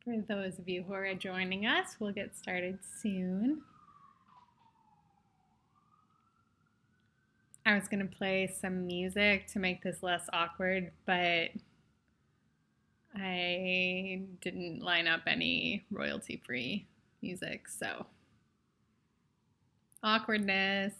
For those of you who are joining us, we'll get started soon. I was going to play some music to make this less awkward, but I didn't line up any royalty-free music, so awkwardness.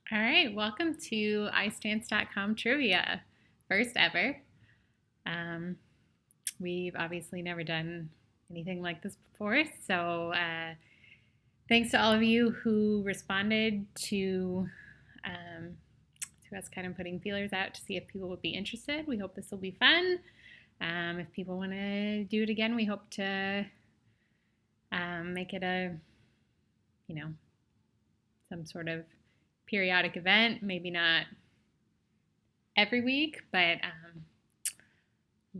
All right, welcome to iStance.com Trivia, first ever. We've obviously never done anything like this before, so thanks to all of you who responded to us kind of putting feelers out to see if people would be interested. We hope this will be fun. If people want to do it again, we hope to make it some sort of periodic event, maybe not every week, but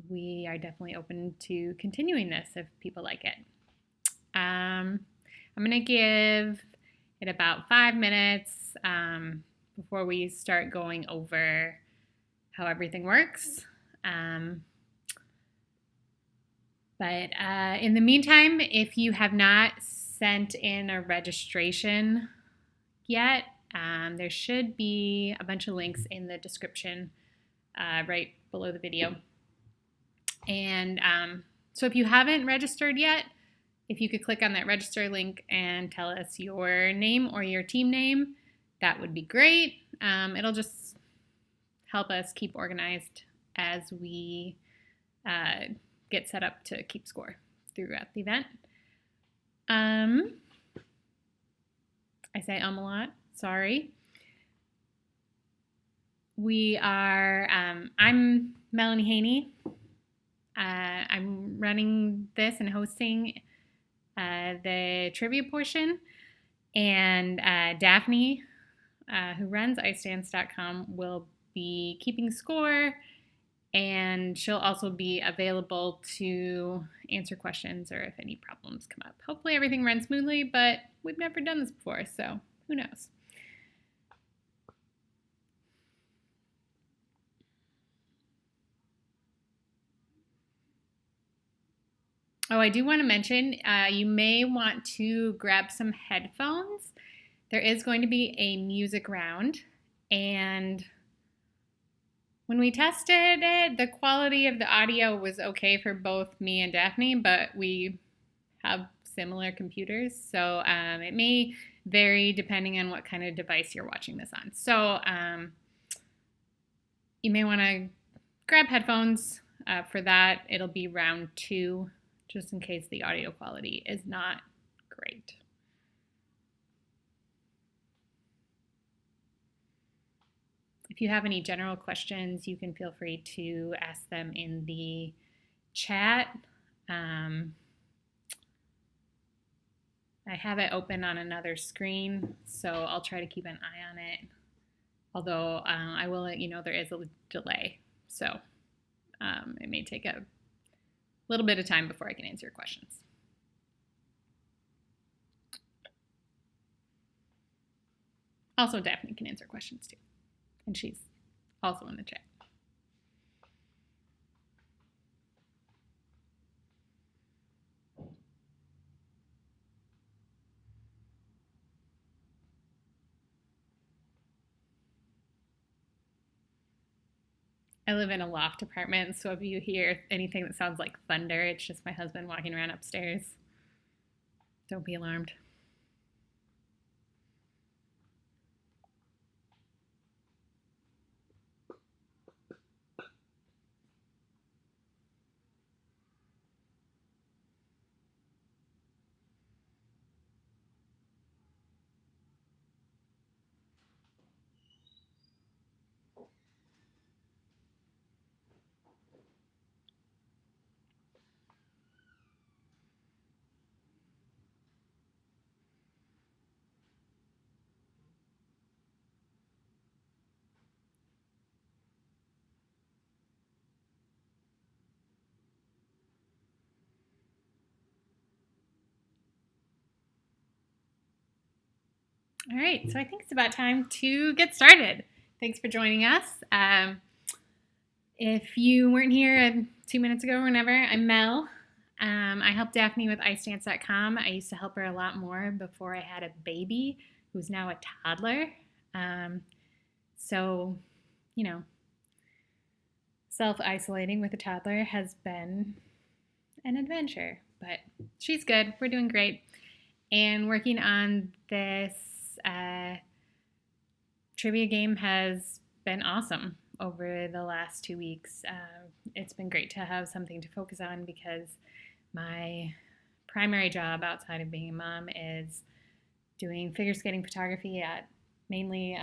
we are definitely open to continuing this if people like it. I'm going to give it about 5 minutes before we start going over how everything works. But in the meantime, if you have not sent in a registration yet, there should be a bunch of links in the description right below the video. And so if you haven't registered yet, if you could click on that register link and tell us your name or your team name, that would be great. It'll just help us keep organized as we get set up to keep score throughout the event. I say a lot, sorry. We are, I'm Melanie Haney. I'm running this and hosting the trivia portion, and Daphne, who runs iStance.com, will be keeping score, and she'll also be available to answer questions or if any problems come up. Hopefully everything runs smoothly, but we've never done this before, so who knows? Oh, I do want to mention, you may want to grab some headphones. There is going to be a music round, and when we tested it, the quality of the audio was okay for both me and Daphne, but we have similar computers. So it may vary depending on what kind of device you're watching this on. So you may want to grab headphones for that. It'll be round 2, just in case the audio quality is not great. If you have any general questions, you can feel free to ask them in the chat. I have it open on another screen, so I'll try to keep an eye on it. Although I will let you know there is a delay, so it may take a little bit of time before I can answer your questions. Also, Daphne can answer questions too, and she's also in the chat. I live in a loft apartment, so if you hear anything that sounds like thunder, it's just my husband walking around upstairs. Don't be alarmed. All right, so I think it's about time to get started. Thanks for joining us. If you weren't here 2 minutes ago or whenever, I'm Mel. I help Daphne with icedance.com. I used to help her a lot more before I had a baby who's now a toddler. So, you know, self-isolating with a toddler has been an adventure, but she's good. We're doing great. And working on this trivia game has been awesome over the last 2 weeks. It's been great to have something to focus on because my primary job outside of being a mom is doing figure skating photography at mainly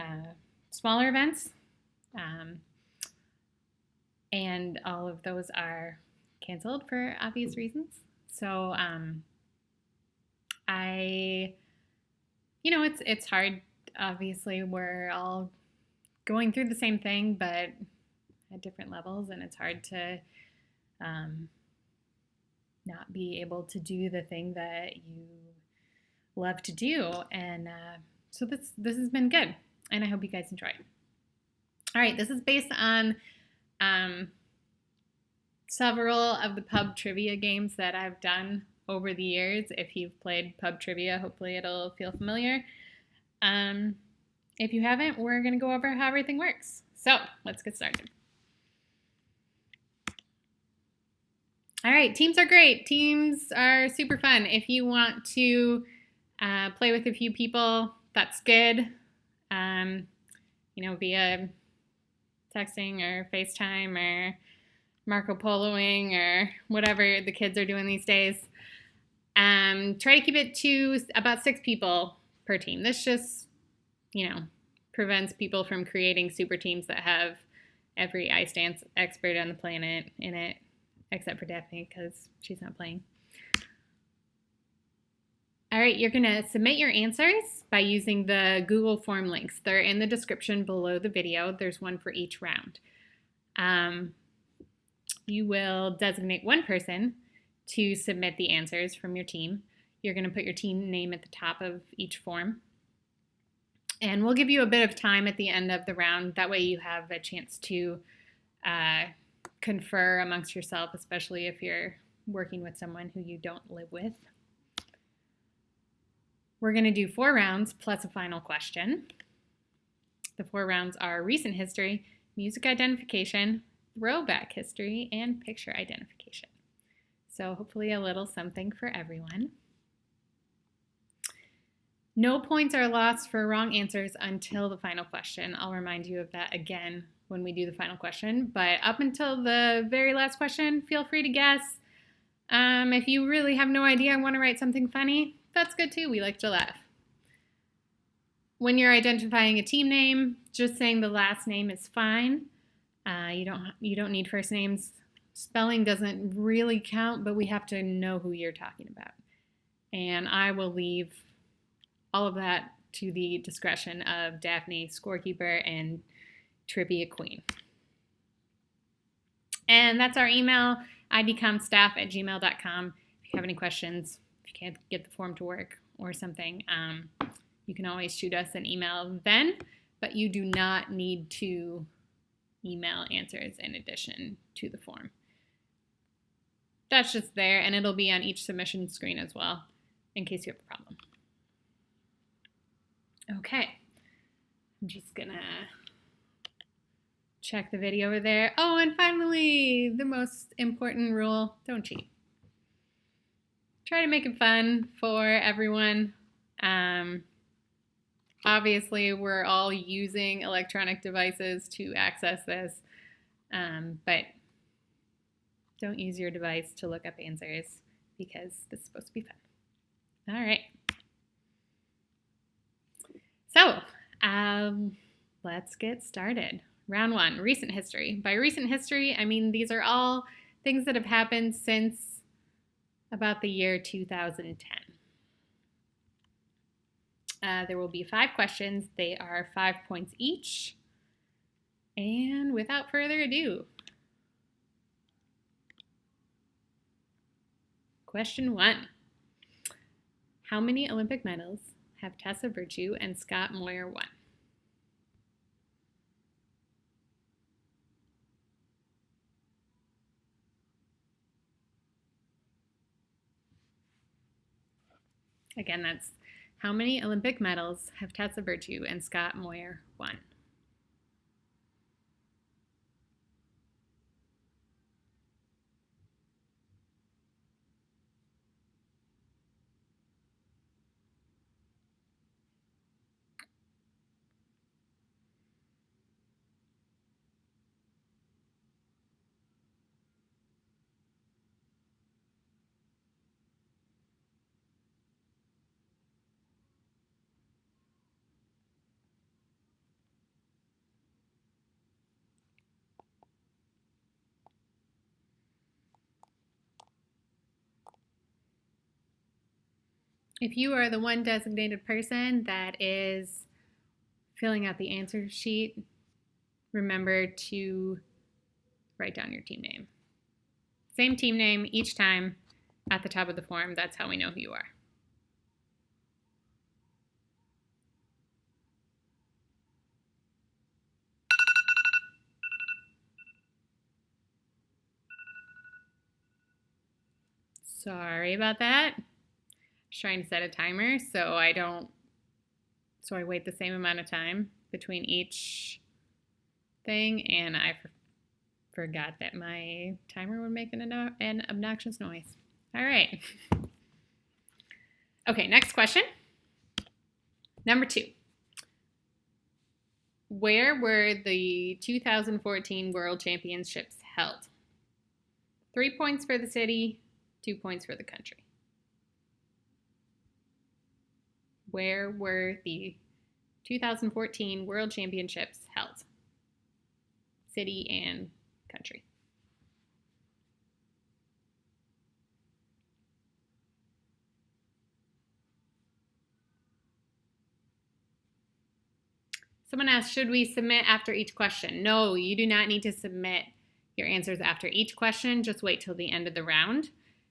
smaller events. And all of those are canceled for obvious reasons. So it's hard. Obviously, we're all going through the same thing, but at different levels, and it's hard to not be able to do the thing that you love to do. And so this has been good, and I hope you guys enjoy. All right, this is based on several of the pub trivia games that I've done over the years. If you've played pub trivia, hopefully it'll feel familiar. If you haven't, we're going to go over how everything works. So let's get started. All right, teams are great. Teams are super fun. If you want to play with a few people, that's good. Via texting or FaceTime or Marco Poloing or whatever the kids are doing these days. Try to keep it to about 6 people per team. This just, prevents people from creating super teams that have every ice dance expert on the planet in it, except for Daphne because she's not playing. All right, you're going to submit your answers by using the Google form links. They're in the description below the video. There's one for each round. You will designate one person to submit the answers from your team. You're going to put your team name at the top of each form. And we'll give you a bit of time at the end of the round. That way you have a chance to confer amongst yourself, especially if you're working with someone who you don't live with. We're going to do 4 rounds plus a final question. The 4 rounds are recent history, music identification, throwback history, and picture identification. So hopefully a little something for everyone. No points are lost for wrong answers until the final question. I'll remind you of that again when we do the final question. But up until the very last question, feel free to guess. If you really have no idea and want to write something funny, that's good too. We like to laugh. When you're identifying a team name, just saying the last name is fine. You don't need first names. Spelling doesn't really count, but we have to know who you're talking about. And I will leave all of that to the discretion of Daphne, scorekeeper, and trivia queen. And that's our email, idcomstaff@gmail.com. If you have any questions, if you can't get the form to work or something, you can always shoot us an email then, but you do not need to email answers in addition to the form. That's just there, and it'll be on each submission screen as well, in case you have a problem. Okay, I'm just gonna check the video over there. Oh, and finally, the most important rule, don't cheat. Try to make it fun for everyone. Obviously, we're all using electronic devices to access this, but don't use your device to look up answers because this is supposed to be fun. All right. So, let's get started. Round 1, recent history. By recent history, I mean these are all things that have happened since about the year 2010. There will be 5 questions. They are 5 points each. And without further ado, question 1. How many Olympic medals have Tessa Virtue and Scott Moir won? Again, that's how many Olympic medals have Tessa Virtue and Scott Moir won? If you are the one designated person that is filling out the answer sheet, remember to write down your team name. Same team name each time at the top of the form. That's how we know who you are. Sorry about that. Just trying to set a timer so I wait the same amount of time between each thing, and I forgot that my timer would make an obnoxious noise. All right. Okay, next question. Number 2. Where were the 2014 World Championships held? 3 points for the city, 2 points for the country. Where were the 2014 World Championships held? City and country. Someone asked, should we submit after each question? No, you do not need to submit your answers after each question. Just wait till the end of the round,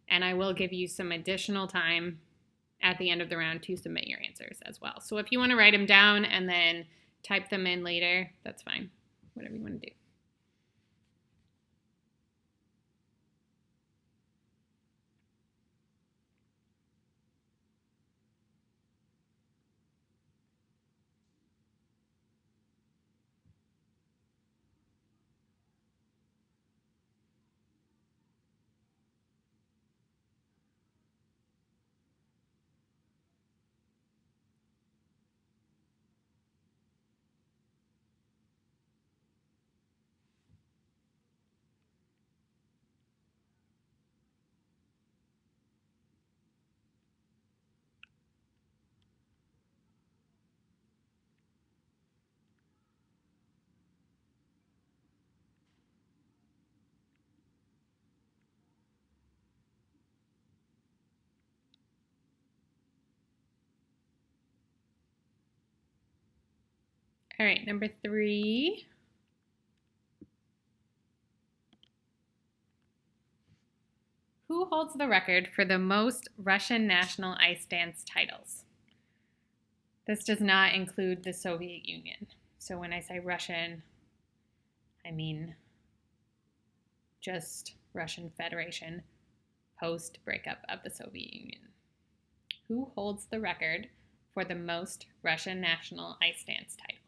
and I will give you some additional time at the end of the round to submit your answers as well. So if you want to write them down and then type them in later, that's fine. Whatever you want to do. All right, number 3. Who holds the record for the most Russian national ice dance titles? This does not include the Soviet Union. So when I say Russian, I mean just Russian Federation post breakup of the Soviet Union. Who holds the record for the most Russian national ice dance titles?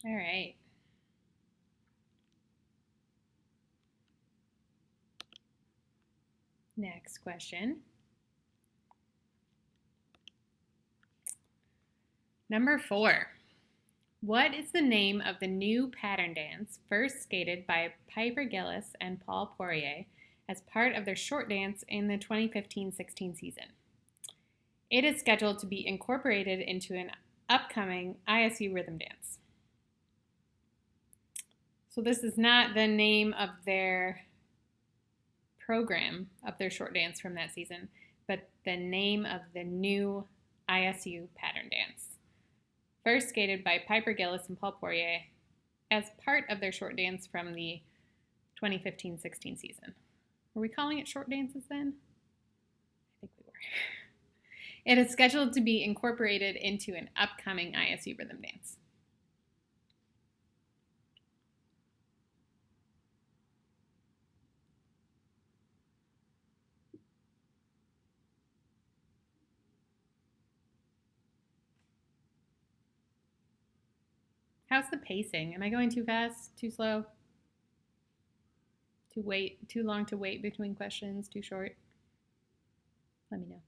All right. Next question. Number 4. What is the name of the new pattern dance first skated by Piper Gillis and Paul Poirier as part of their short dance in the 2015-16 season? It is scheduled to be incorporated into an upcoming ISU rhythm dance. So this is not the name of their program of their short dance from that season, but the name of the new ISU pattern dance. First skated by Piper Gillis and Paul Poirier as part of their short dance from the 2015-16 season. Were we calling it short dances then? I think we were. It is scheduled to be incorporated into an upcoming ISU rhythm dance. How's the pacing? Am I going too fast? Too slow? Too long to wait between questions? Too short? Let me know.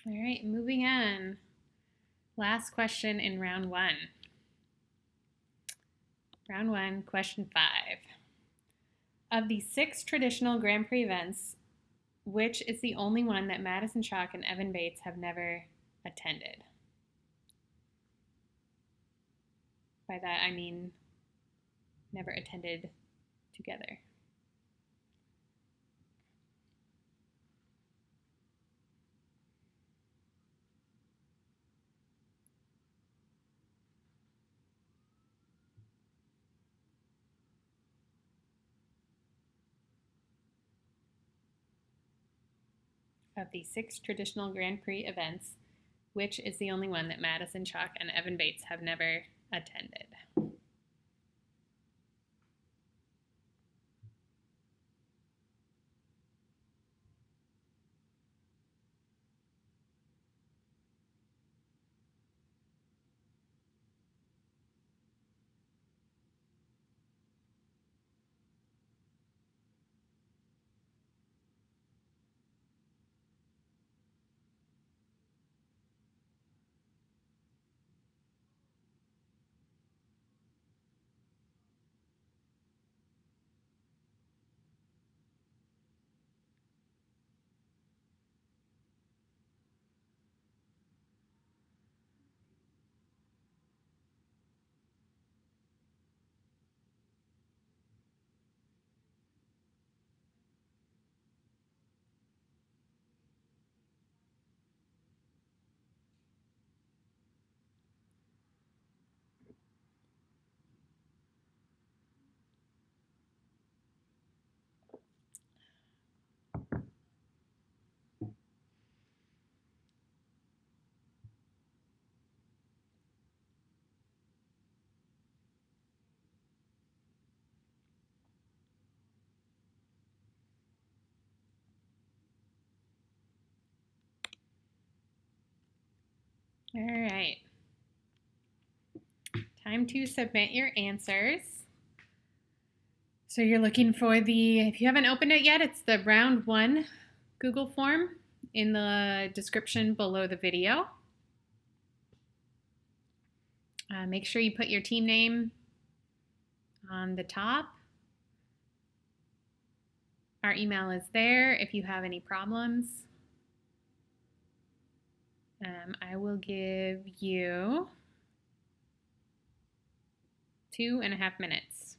All right, moving on. Last question in round 1. Round 1, question 5. Of the 6 traditional Grand Prix events, which is the only one that Madison Chalk and Evan Bates have never attended? By that, I mean never attended together. Of the 6 traditional Grand Prix events, which is the only one that Madison Chalk and Evan Bates have never attended? All right. Time to submit your answers. So you're looking for the, if you haven't opened it yet, it's the round 1 Google form in the description below the video. Make sure you put your team name on the top. Our email is there if you have any problems. I will give you 2.5 minutes.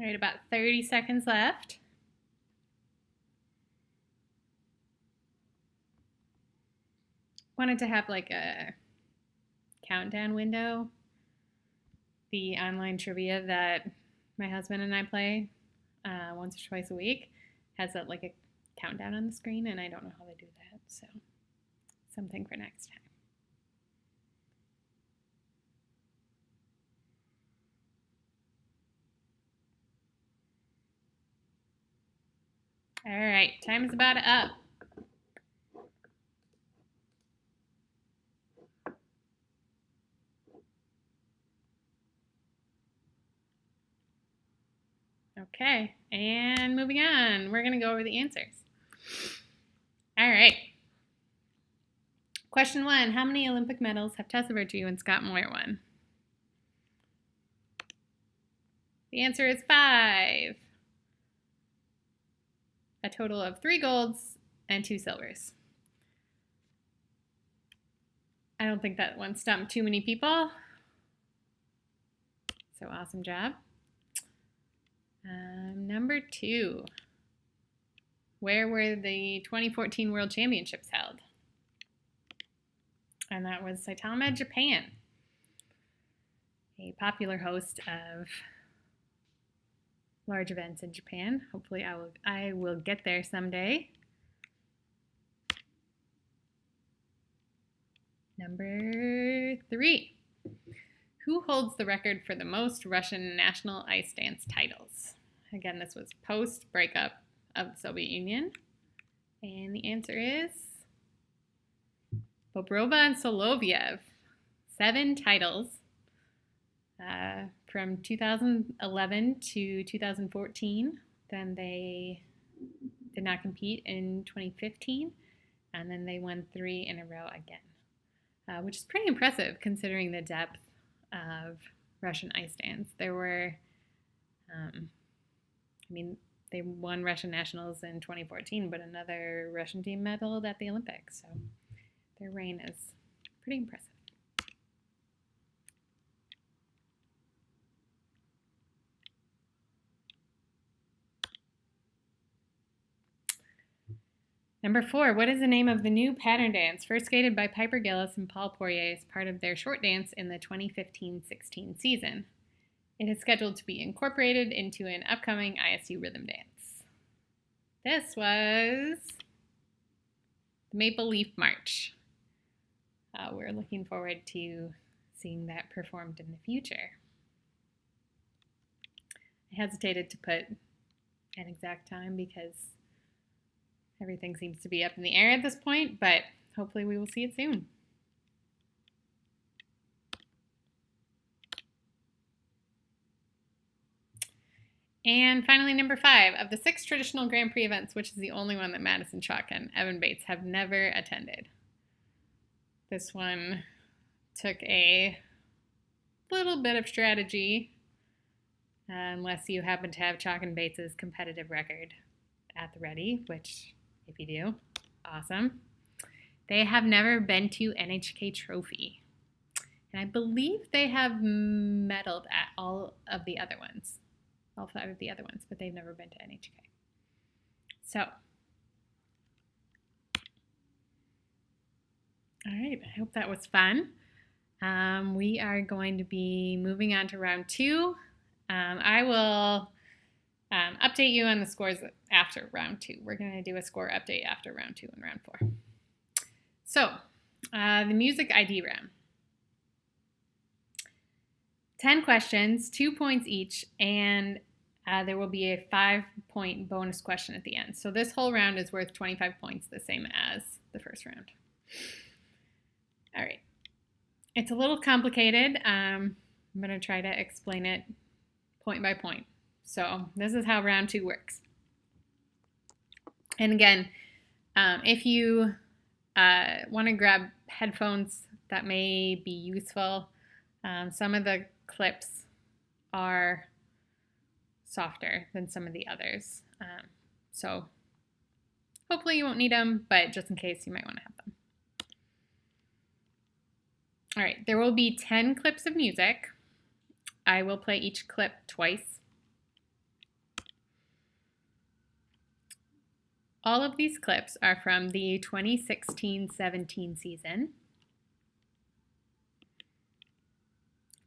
All right, about 30 seconds left. Wanted to have like a countdown window. The online trivia that my husband and I play once or twice a week has like a countdown on the screen, and I don't know how to do that, so something for next time. All right, time is about up. Okay, and moving on, we're going to go over the answers. All right. Question 1, how many Olympic medals have Tessa Virtue and Scott Moir won? The answer is 5. A total of 3 golds and 2 silvers. I don't think that one stumped too many people. So awesome job. Number 2. Where were the 2014 World Championships held? And that was Saitama, Japan. A popular host of large events in Japan. Hopefully I will get there someday. Number 3. Who holds the record for the most Russian national ice dance titles? Again, this was post-breakup of the Soviet Union. And the answer is Bobrova and Solovyev. 7 titles from 2011 to 2014. Then they did not compete in 2015. And then they won 3 in a row again, which is pretty impressive considering the depth of Russian ice dance. There were, they won Russian nationals in 2014, but another Russian team medaled at the Olympics. So their reign is pretty impressive. Number 4, what is the name of the new pattern dance first skated by Piper Gillis and Paul Poirier as part of their short dance in the 2015-16 season? It is scheduled to be incorporated into an upcoming ISU rhythm dance. This was the Maple Leaf March. We're looking forward to seeing that performed in the future. I hesitated to put an exact time because everything seems to be up in the air at this point, but hopefully we will see it soon. And finally, number 5, of the 6 traditional Grand Prix events, which is the only one that Madison Chalk and Evan Bates have never attended? This one took a little bit of strategy, unless you happen to have Chalk and Bates' competitive record at the ready, which if you do, awesome. They have never been to NHK Trophy. And I believe they have medaled at all of the other ones. All 5 of the other ones, but they've never been to NHK. So, all right, I hope that was fun. We are going to be moving on to round 2. I will update you on the scores after round 2. We're going to do a score update after round 2 and round 4. So, the music ID round. 10 questions, 2 points each, and there will be a 5-point bonus question at the end. So this whole round is worth 25 points, the same as the first round. All right. It's a little complicated. I'm going to try to explain it point by point. So this is how round 2 works. And again, if you want to grab headphones, that may be useful. Some of the clips are softer than some of the others. So hopefully you won't need them, but just in case, you might want to have them. All right, there will be 10 clips of music. I will play each clip twice. All of these clips are from the 2016-17 season.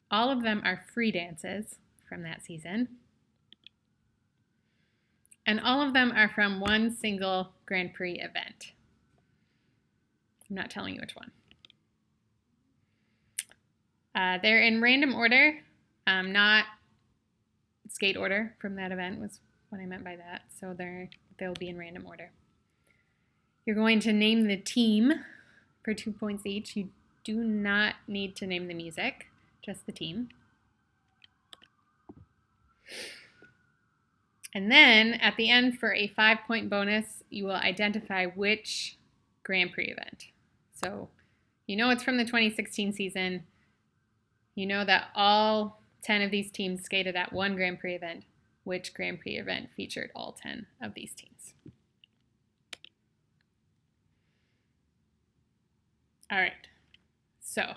All of them are free dances from that season. And all of them are from one single Grand Prix event. I'm not telling you which one. They're in random order, not skate order from that event was what I meant by that. So they'll be in random order. You're going to name the team for 2 points each. You do not need to name the music, just the team. And then at the end, for a 5-point bonus, you will identify which Grand Prix event. So You know it's from the 2016 season. You know that all 10 of these teams skated at one Grand Prix event. Which Grand Prix event featured all 10 of these teams? All right, so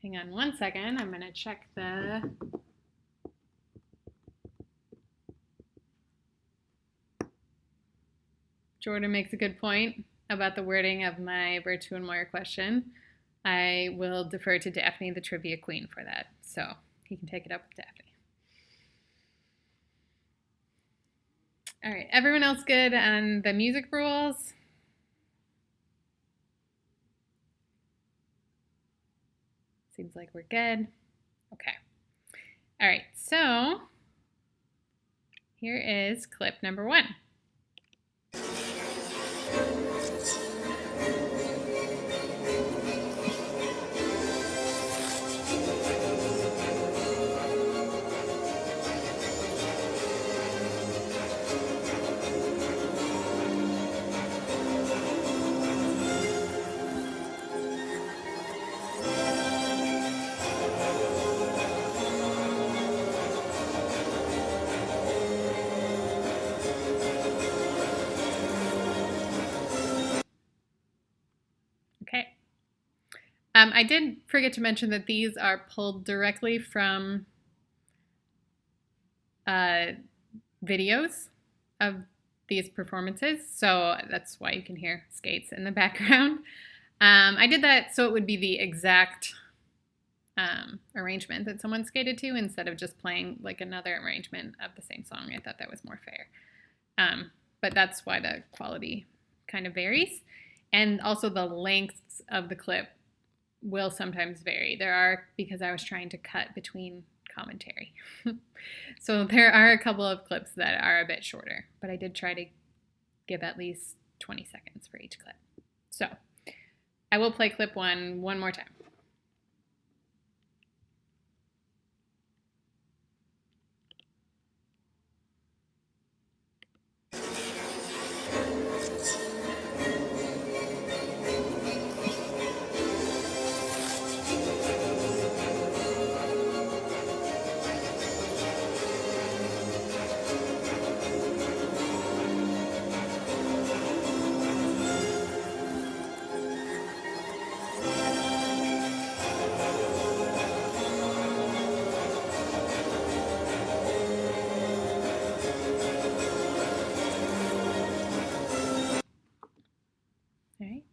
hang on one second. I'm going to check the Jordan makes a good point about the wording of my Virtue and Moyer question. I will defer to Daphne, the trivia queen, for that. So he can take it up with Daphne. All right, everyone else good on the music rules? Seems like we're good. Okay. All right, so here is clip number 1. Okay. I did forget to mention that these are pulled directly from videos of these performances, so that's why you can hear skates in the background. I did that so it would be the exact arrangement that someone skated to instead of just playing like another arrangement of the same song. I thought that was more fair. But that's why the quality kind of varies. And also the lengths of the clip will sometimes vary. There are, because I was trying to cut between commentary. So there are a couple of clips that are a bit shorter, but I did try to give at least 20 seconds for each clip. So I will play clip 1 one more time. All right.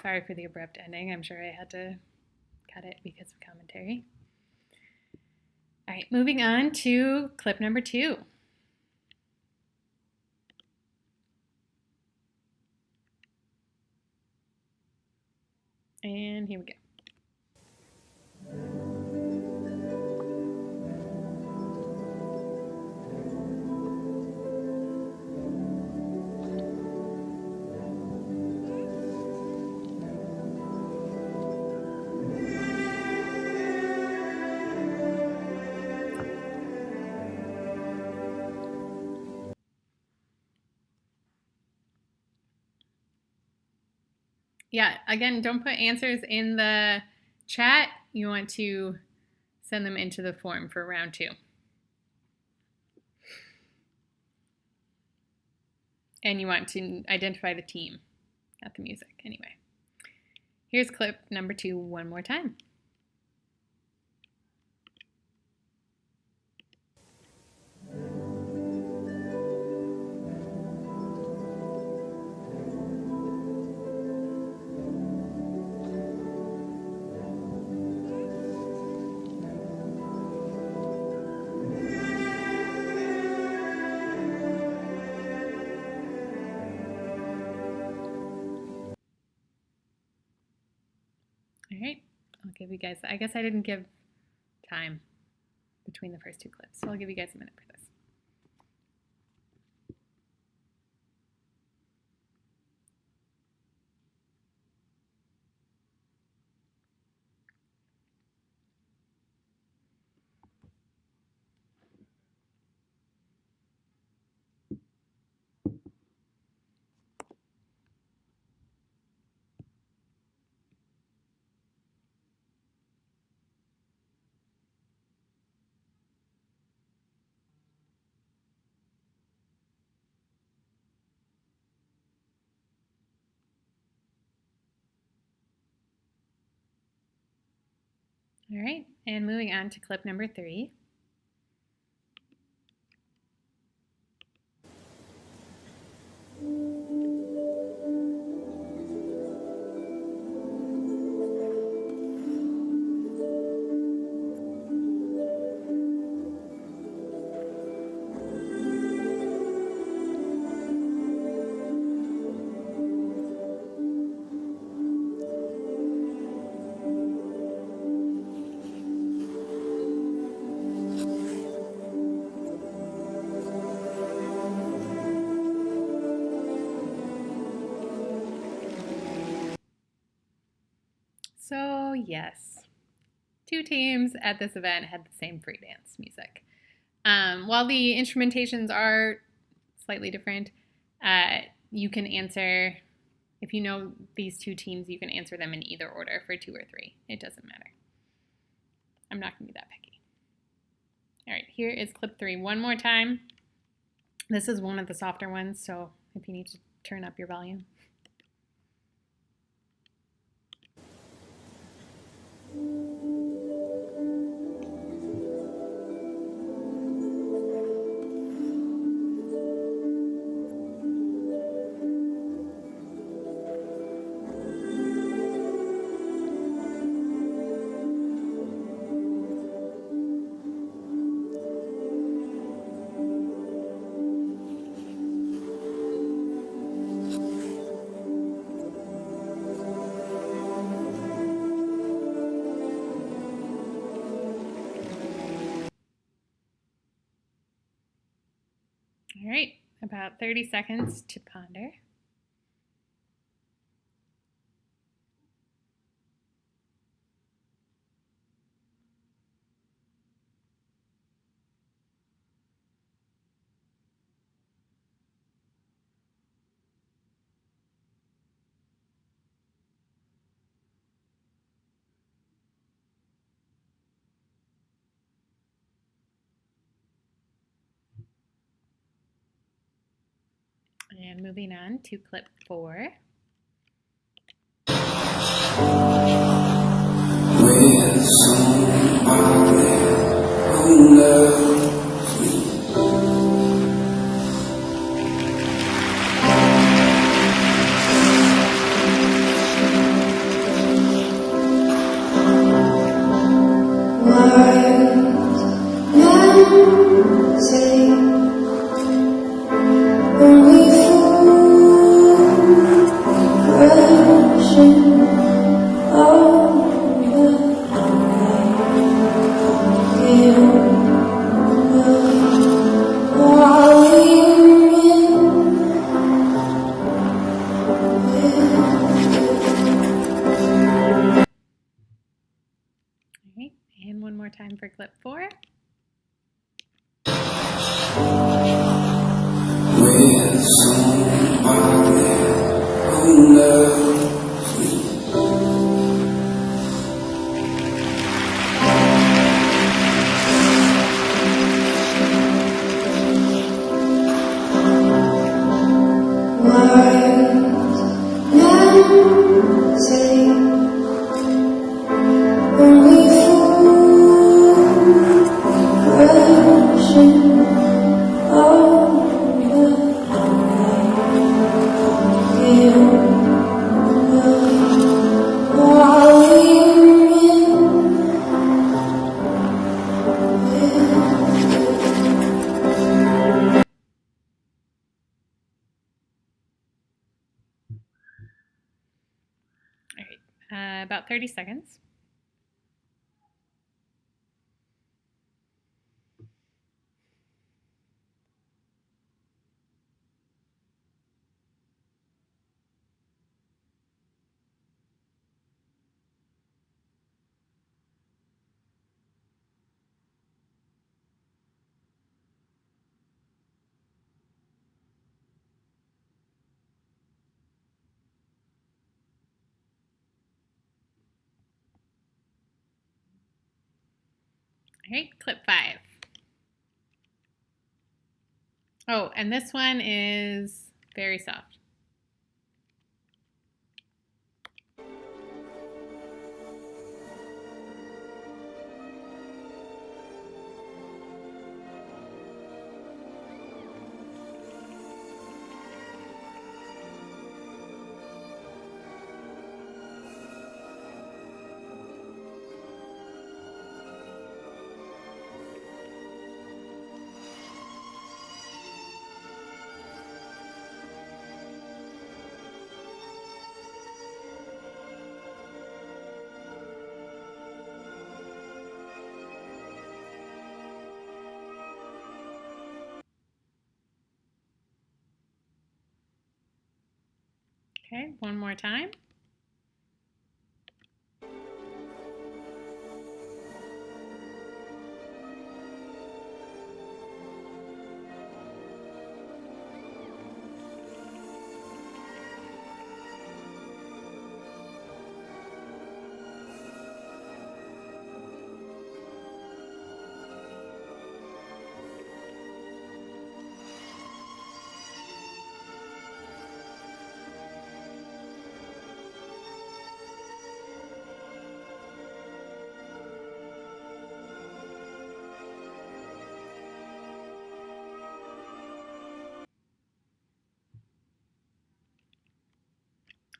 Sorry for the abrupt ending. I'm sure I had to cut it because of commentary. All right, moving on to clip number 2. And here we go. Yeah, again, don't put answers in the chat. You want to send them into the form for round 2. And you want to identify the team, not the music. Anyway, here's clip number 2 one more time. All right, I'll give you guys, I guess I didn't give time between the first 2 clips, so I'll give you guys a minute for this. All right, and moving on to clip number 3. So yes, 2 teams at this event had the same free dance music. While the instrumentations are slightly different, you can answer, if you know these 2 teams, you can answer them in either order for 2 or 3. It doesn't matter. I'm not going to be that picky. All right, here is clip 3 one more time. This is one of the softer ones, so if you need to turn up your volume. All right, about 30 seconds to ponder. And moving on to clip 4. With somebody who loves me. Words never say only fool rushing over. All right, and one more time for clip 4. With somebody who loves me. Words never say only fool rushing over. All right, about 30 seconds. All right, clip 5. Oh, and this one is very soft. Okay, one more time.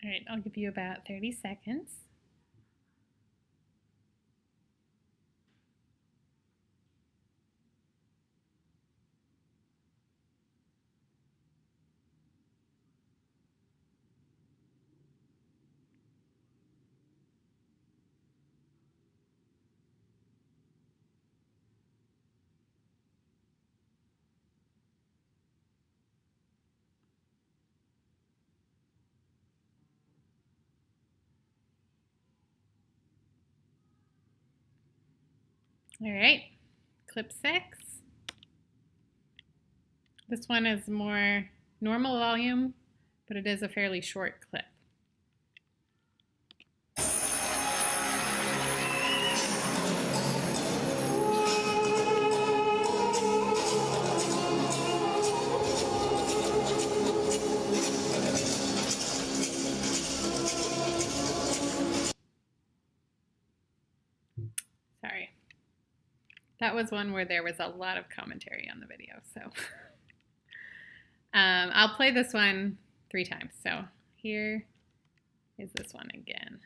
All right, I'll give you about 30 seconds. All right, clip 6. This one is more normal volume, but it is a fairly short clip. Sorry. That was one where there was a lot of commentary on the video, so I'll play this one 3 times. So here is this one again.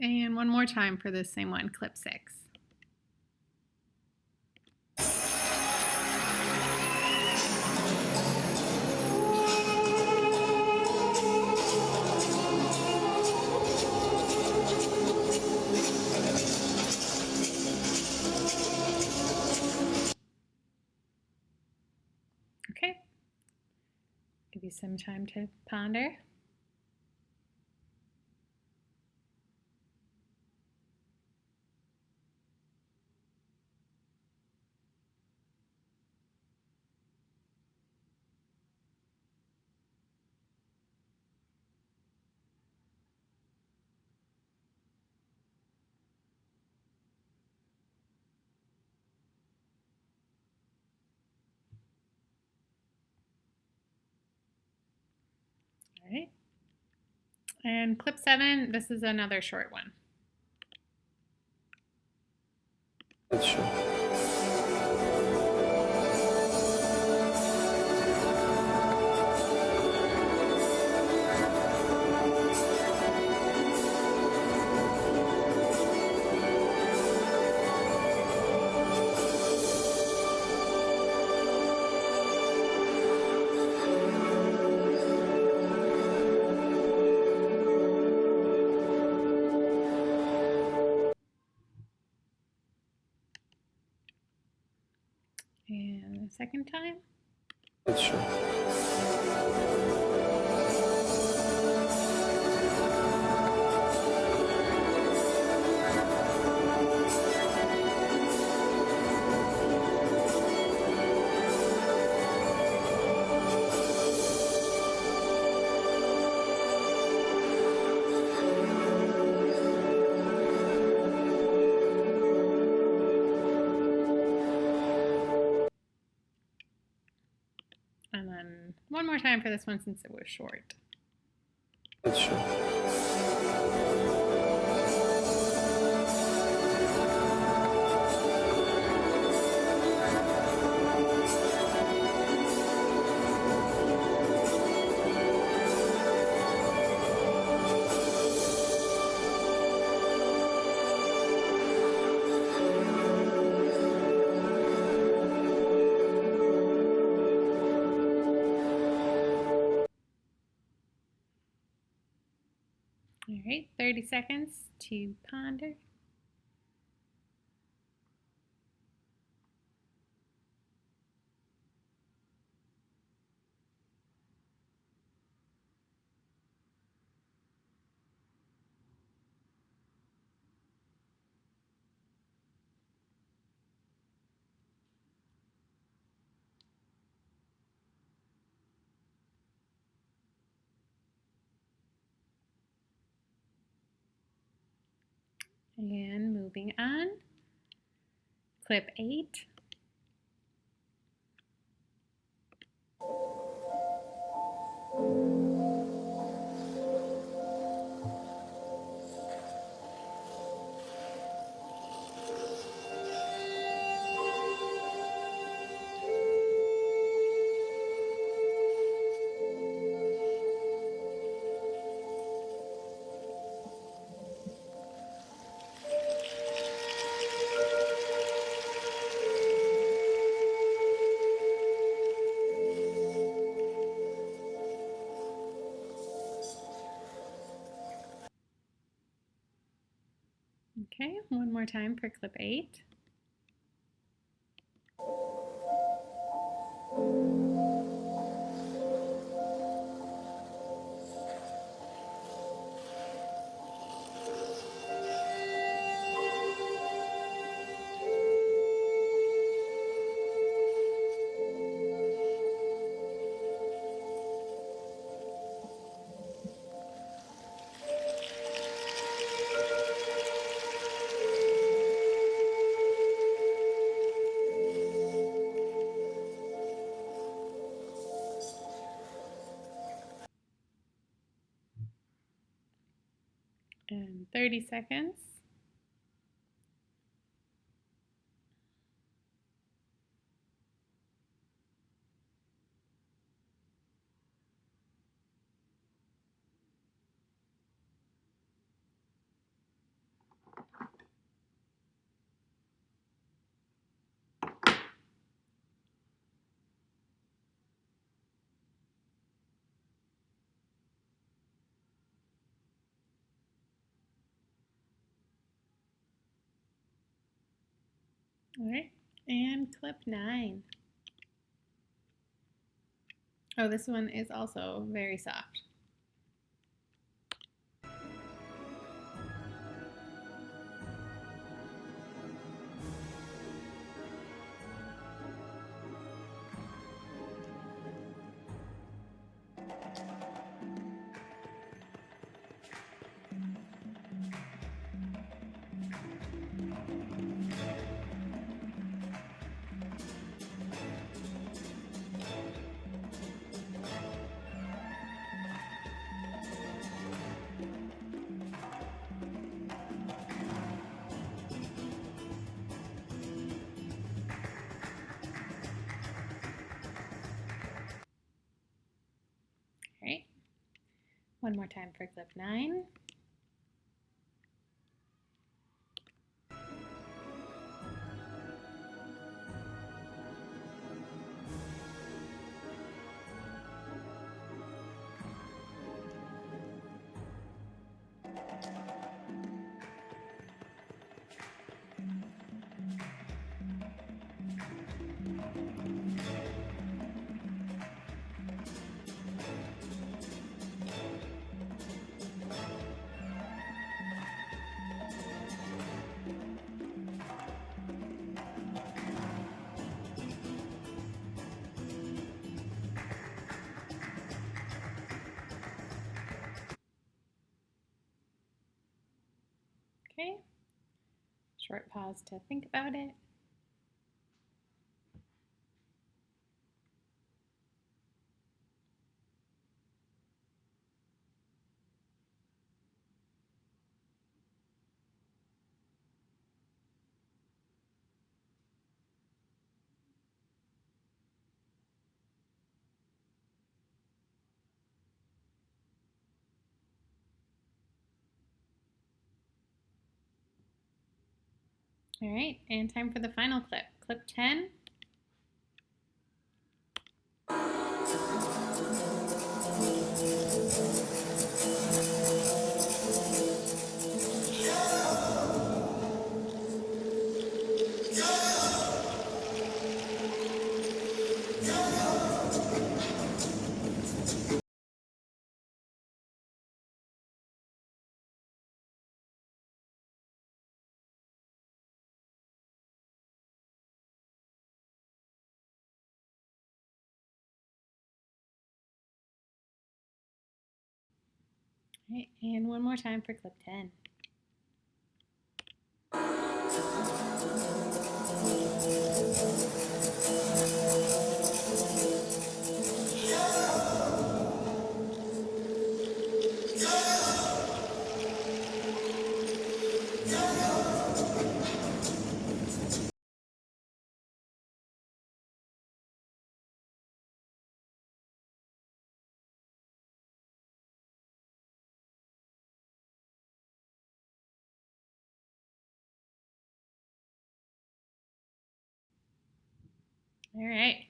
And one more time for this same one, clip 6. Okay, give you some time to ponder. All right. And clip 7, this is another short one. That's true. And the second time. That's true. And then one more time for this one since it was short. That's true. All right, 30 seconds to ponder. And moving on, clip 8. Okay, one more time for clip 8. And 30 seconds. All right, and clip 9. Oh, this one is also very soft. All right, one more time for clip 9. Okay, short pause to think about it. All right, and time for the final clip, clip 10. Right, and one more time for clip 10. All right.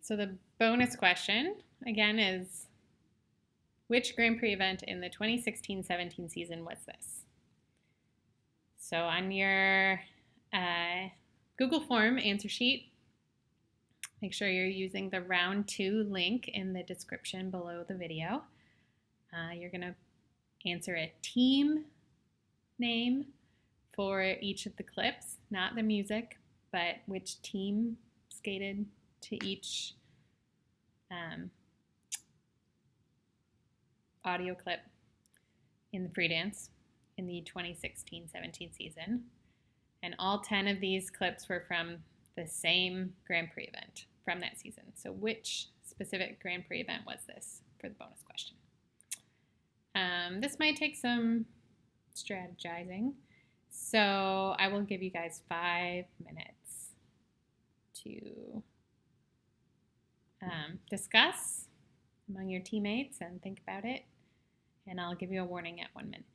So the bonus question, again, is which Grand Prix event in the 2016-17 season was this? So on your Google form answer sheet, make sure you're using the round 2 link in the description below the video. You're going to answer a team name for each of the clips, not the music, but which team skated to each audio clip in the free dance in the 2016-17 season. And all 10 of these clips were from the same Grand Prix event from that season. So which specific Grand Prix event was this for the bonus question? This might take some strategizing. So I will give you guys 5 minutes to discuss among your teammates and think about it. And I'll give you a warning at 1 minute.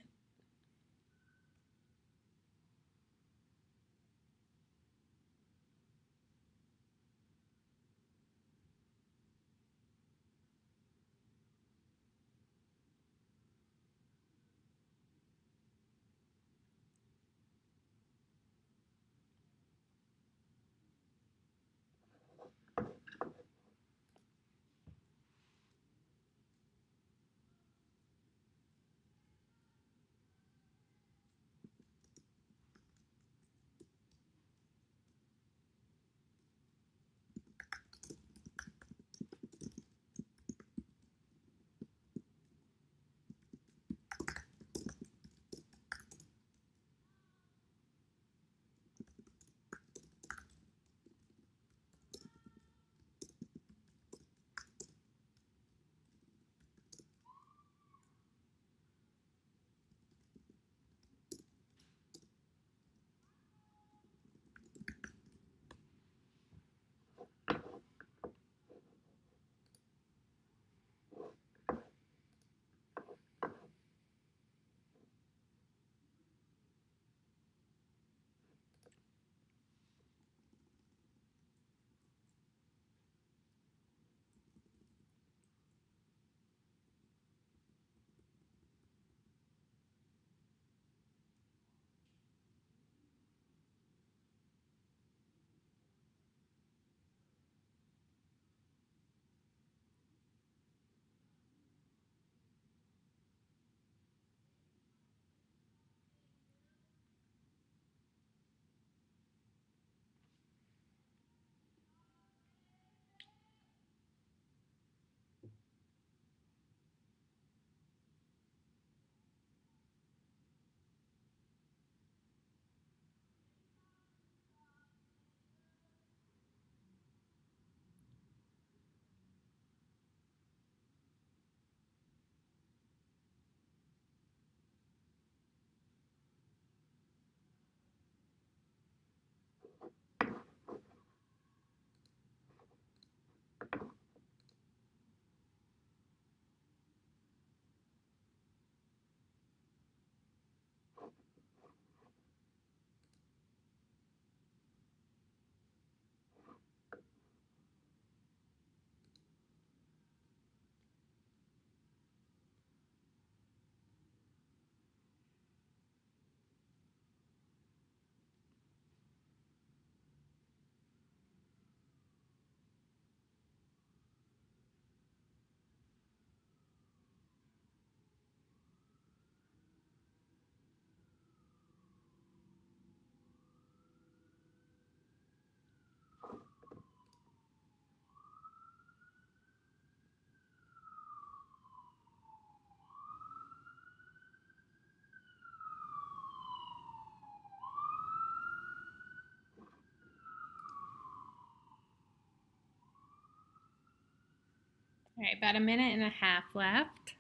All right, about a minute and a half left.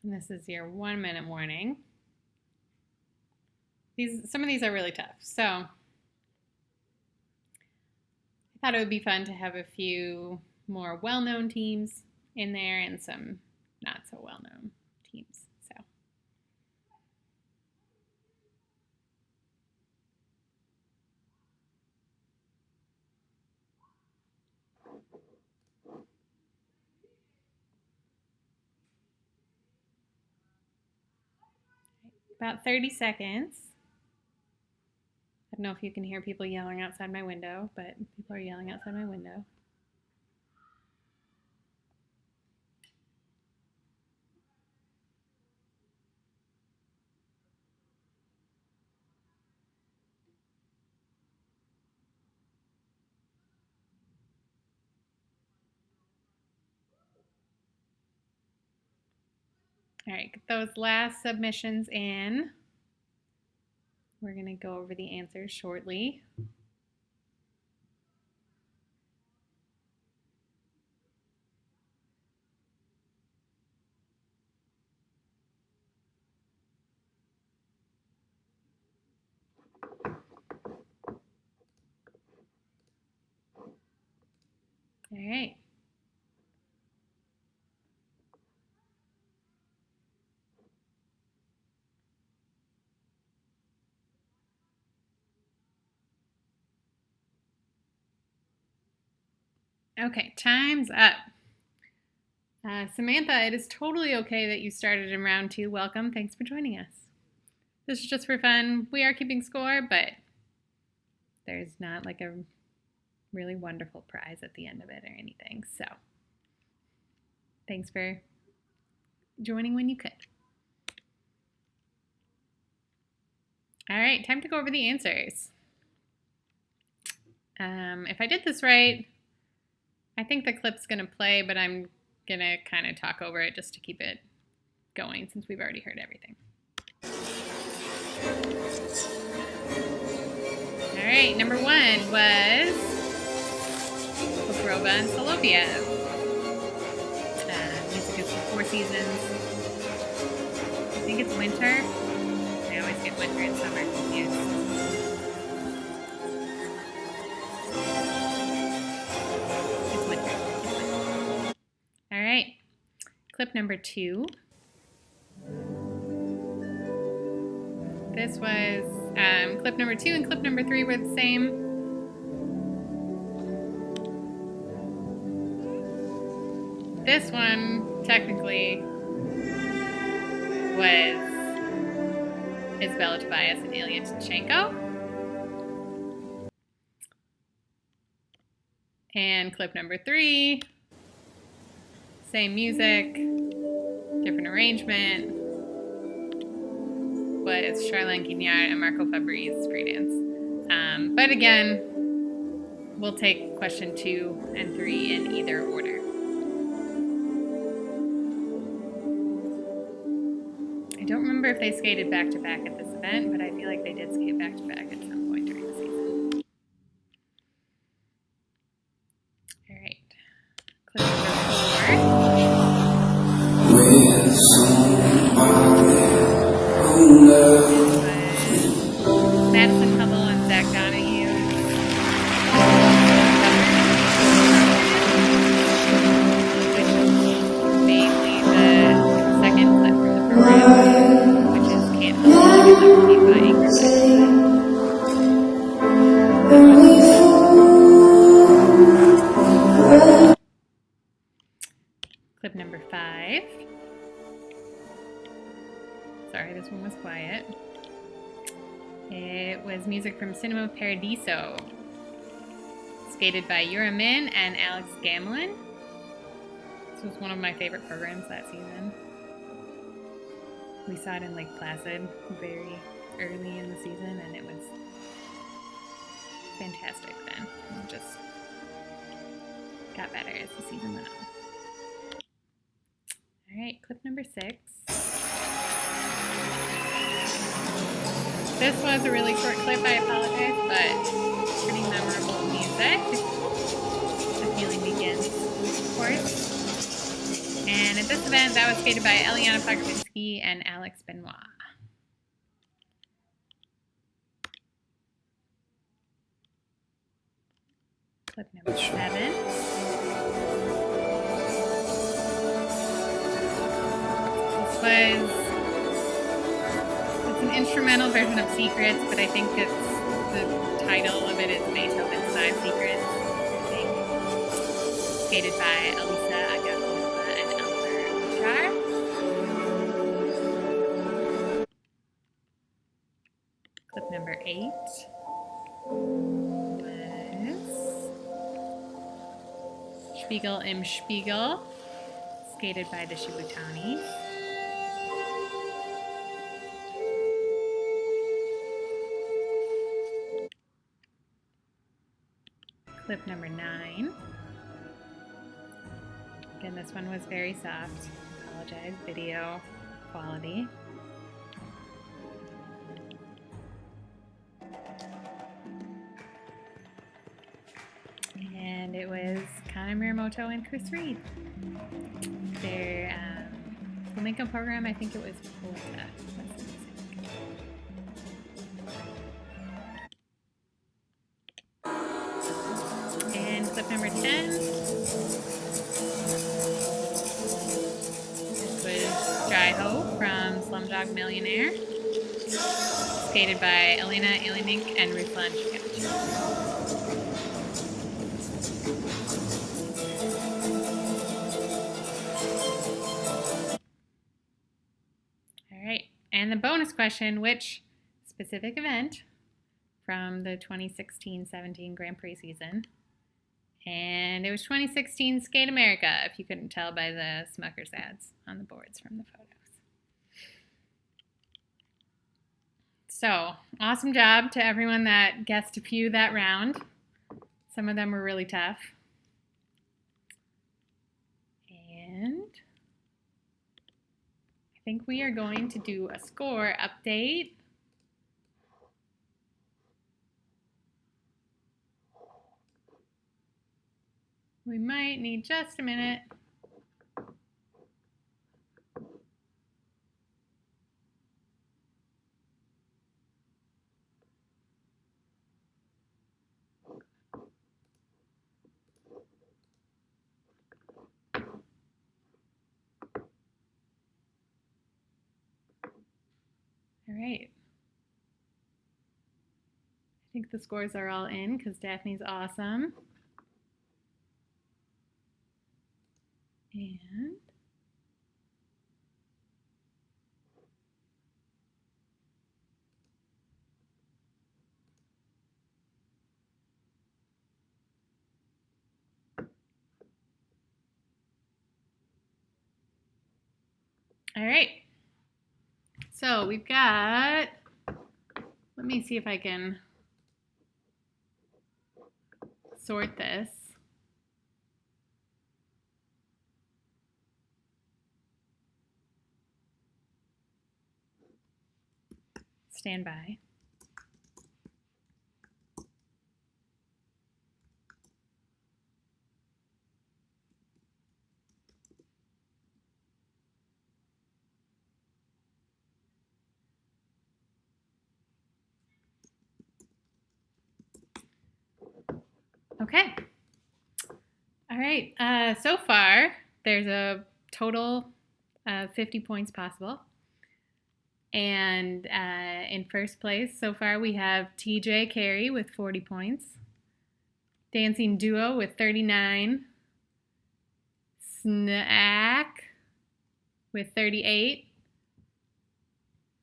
And this is your 1 minute warning. Some of these are really tough. So I thought it would be fun to have a few more well-known teams in there and some not so well-known teams. So about 30 seconds. I don't know if you can hear people yelling outside my window, but people are yelling outside my window. All right, get those last submissions in. We're going to go over the answers shortly. All right. Okay, time's up. Samantha, it is totally okay that you started in round 2. Welcome. Thanks for joining us. This is just for fun. We are keeping score, but there's not like a really wonderful prize at the end of it or anything. So thanks for joining when you could. All right, time to go over the answers. If I did this right, I think the clip's going to play, but I'm going to kind of talk over it just to keep it going since we've already heard everything. All right, number 1 was Okrova and Soloviev. Music is from Four Seasons. I think it's winter. I always get winter and summer confused. It's winter. All right, clip number 2. This was clip number 2 and clip number 3 were the same. This one technically was Isabella Tobias and Ilya Tichenko. And clip number 3, same music, different arrangement, but it's Charlene Guignard and Marco Fabri's free dance. But again, we'll take question 2 and 3 in either order. I don't remember if they skated back-to-back at this event, but I feel like they did skate back-to-back at some point during the season. All right. Clip number 4. With somebody who knows. Madison Hubble and Zach Donahue. Mainly the second clip from the program, which is Canada, beat by Ingrid. Clip number 5. Sorry, this one was quiet. It was music from Cinema Paradiso, skated by Yura Min and Alex Gamlin. This was one of my favorite programs that season. We saw it in Lake Placid very early in the season, and it was fantastic then. It just got better as the season went on. All right, clip number 6. This was a really short clip, I apologize, but pretty memorable music. The Feeling Begins, of course. And at this event, that was skated by Eliana Pogorzinski and Alex Benoit. Clip number 7. It's an instrumental version of Secrets, but I think the title of it is Beethoven's 5 Secrets, I think. Skated by Elisa Agafonova and Elmer Bouchard. Clip number 8 was Spiegel im Spiegel, skated by the Shibutanis. Clip number 9. Again, this one was very soft. Apologize, video quality. And it was Kana Muramoto and Chris Reed. Their flamenco program, I think it was Polka. And clip number 10. This was Dry Ho from Slumdog Millionaire, skated by Elena Ilinik and Ruslan Shikachi. And the bonus question, which specific event from the 2016-17 Grand Prix season? And it was 2016 Skate America, if you couldn't tell by the Smucker's ads on the boards from the photos. So, awesome job to everyone that guessed a few that round. Some of them were really tough. And I think we are going to do a score update. We might need just a minute. All right. I think the scores are all in because Daphne's awesome. And all right. So we've got, let me see if I can sort this. Stand by. Okay. All right. So far, there's a total of 50 points possible. And in first place, so far, we have TJ Carey with 40 points. Dancing Duo with 39. Snack with 38.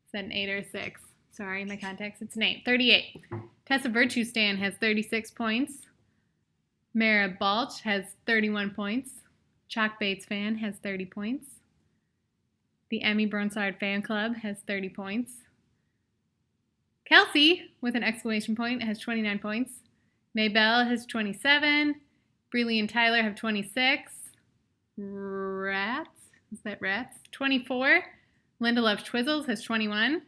Is that an 8 or a 6? Sorry, my contacts. It's an 8. 38. Tessa Virtue Stan has 36 points. Mara Balch has 31 points. Chalk Bates Fan has 30 points. The Emmy Burnside Fan Club has 30 points. Kelsey, with an exclamation point, has 29 points. Maybelle has 27. Breely and Tyler have 26. Rats? Is that Rats? 24. Linda Loves Twizzles has 21.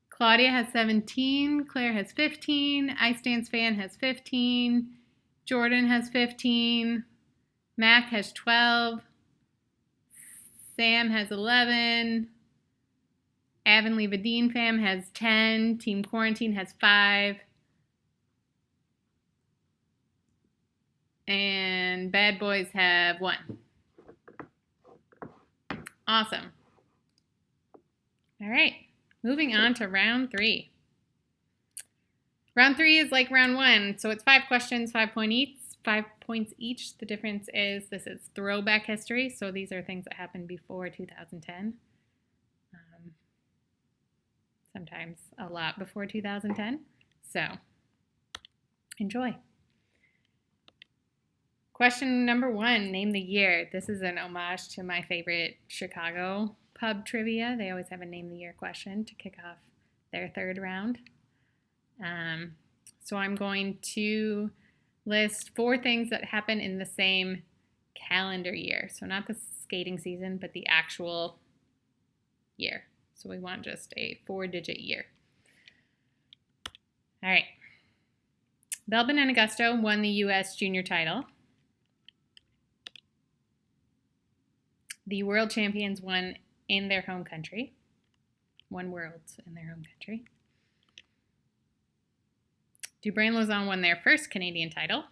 Claudia has 17. Claire has 15. Ice Dance Fan has 15. Jordan has 15. Mac has 12. Sam has 11. Avonlea Vadine Fam has 10. Team Quarantine has 5. And Bad Boys have 1. Awesome. All right, moving on to round 3. Round 3 is like round 1, so it's 5 questions, 5 points each. The difference is this is throwback history, so these are things that happened before 2010. Sometimes a lot before 2010. So enjoy. Question number 1, name the year. This is an homage to my favorite Chicago pub trivia. They always have a name the year question to kick off their 3rd round. So I'm going to list 4 things that happen in the same calendar year. So not the skating season, but the actual year. So we want just a 4-digit year. All right. Belbin and Augusto won the U.S. junior title. The world champions won in their home country. Won worlds in their home country. Dubrain-Lozon won their first Canadian title.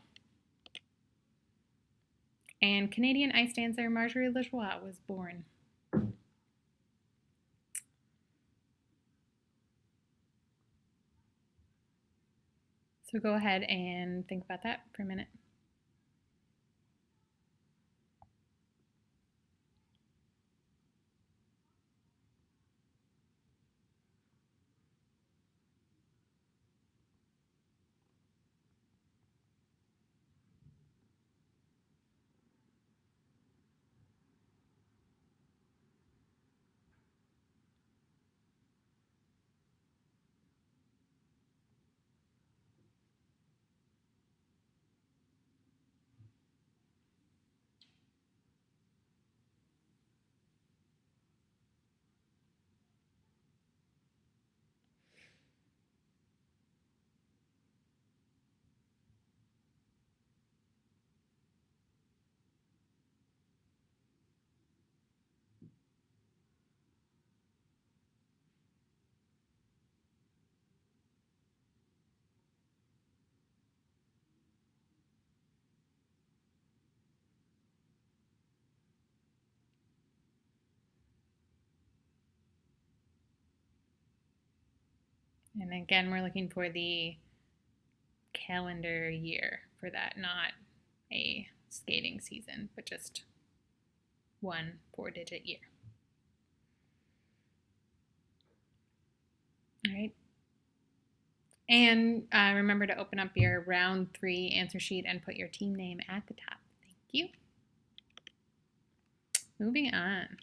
And Canadian ice dancer Marjorie Lajoie was born. So go ahead and think about that for a minute. And again, we're looking for the calendar year for that, not a skating season, but just 1 4-digit year. All right. And remember to open up your round 3 answer sheet and put your team name at the top. Thank you. Moving on.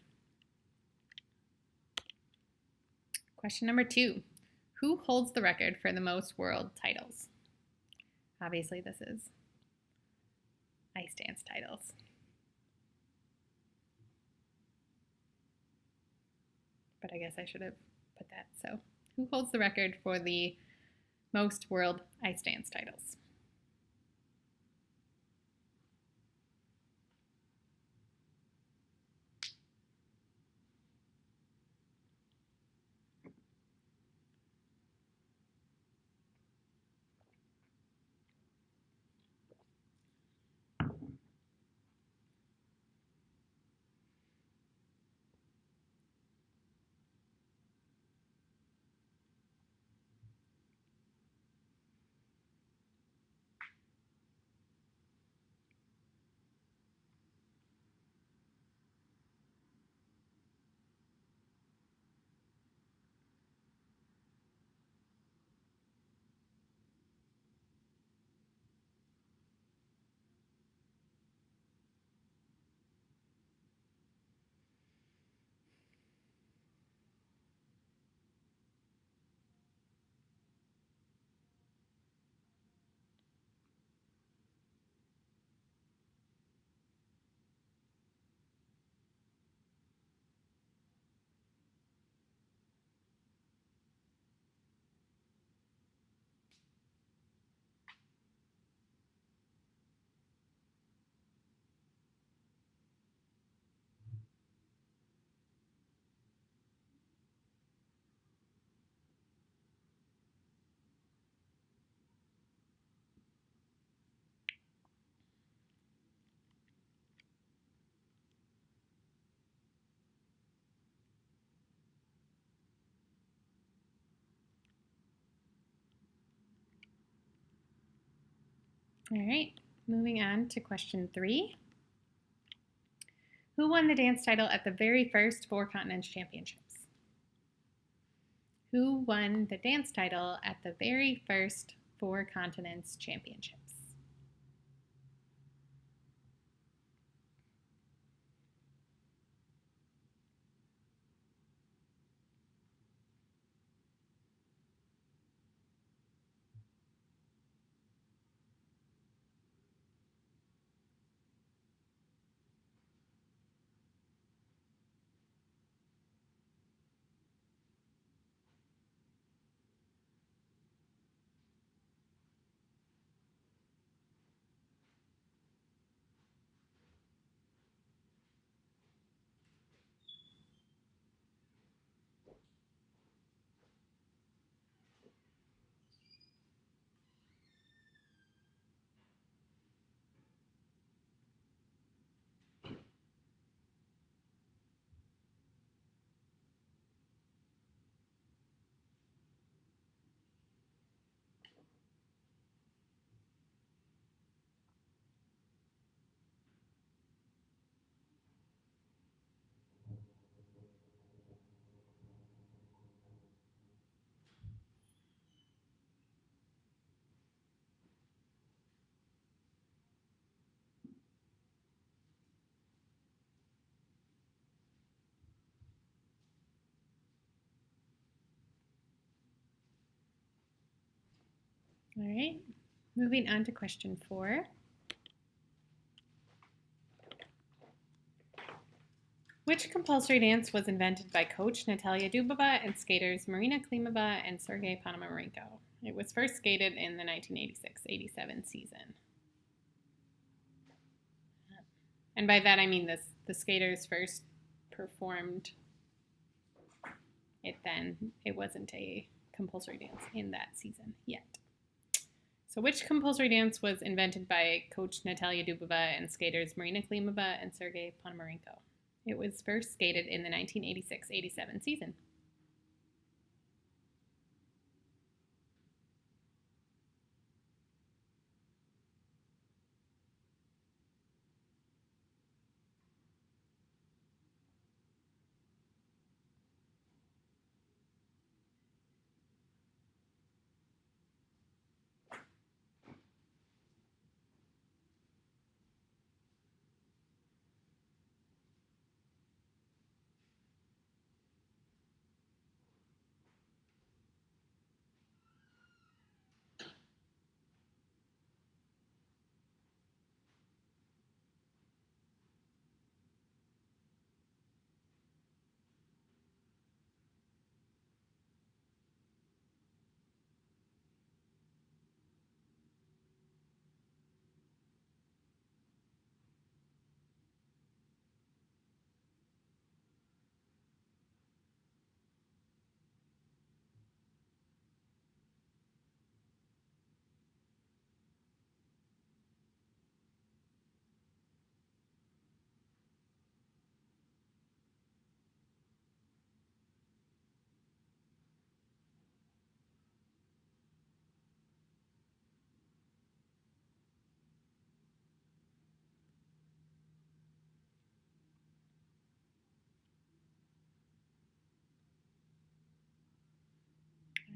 Question number 2. Who holds the record for the most world titles? Obviously, this is ice dance titles. But I guess I should have put that. So, who holds the record for the most world ice dance titles? All right, moving on to question 3. Who won the dance title at the very first Four Continents Championships? Who won the dance title at the very first Four Continents Championships? All right, moving on to question 4. Which compulsory dance was invented by coach Natalia Dubova and skaters Marina Klimova and Sergei Ponomarenko? It was first skated in the 1986-87 season. And by that I mean the skaters first performed it then. It wasn't a compulsory dance in that season yet. So which compulsory dance was invented by coach Natalia Dubova and skaters Marina Klimova and Sergei Ponomarenko? It was first skated in the 1986-87 season.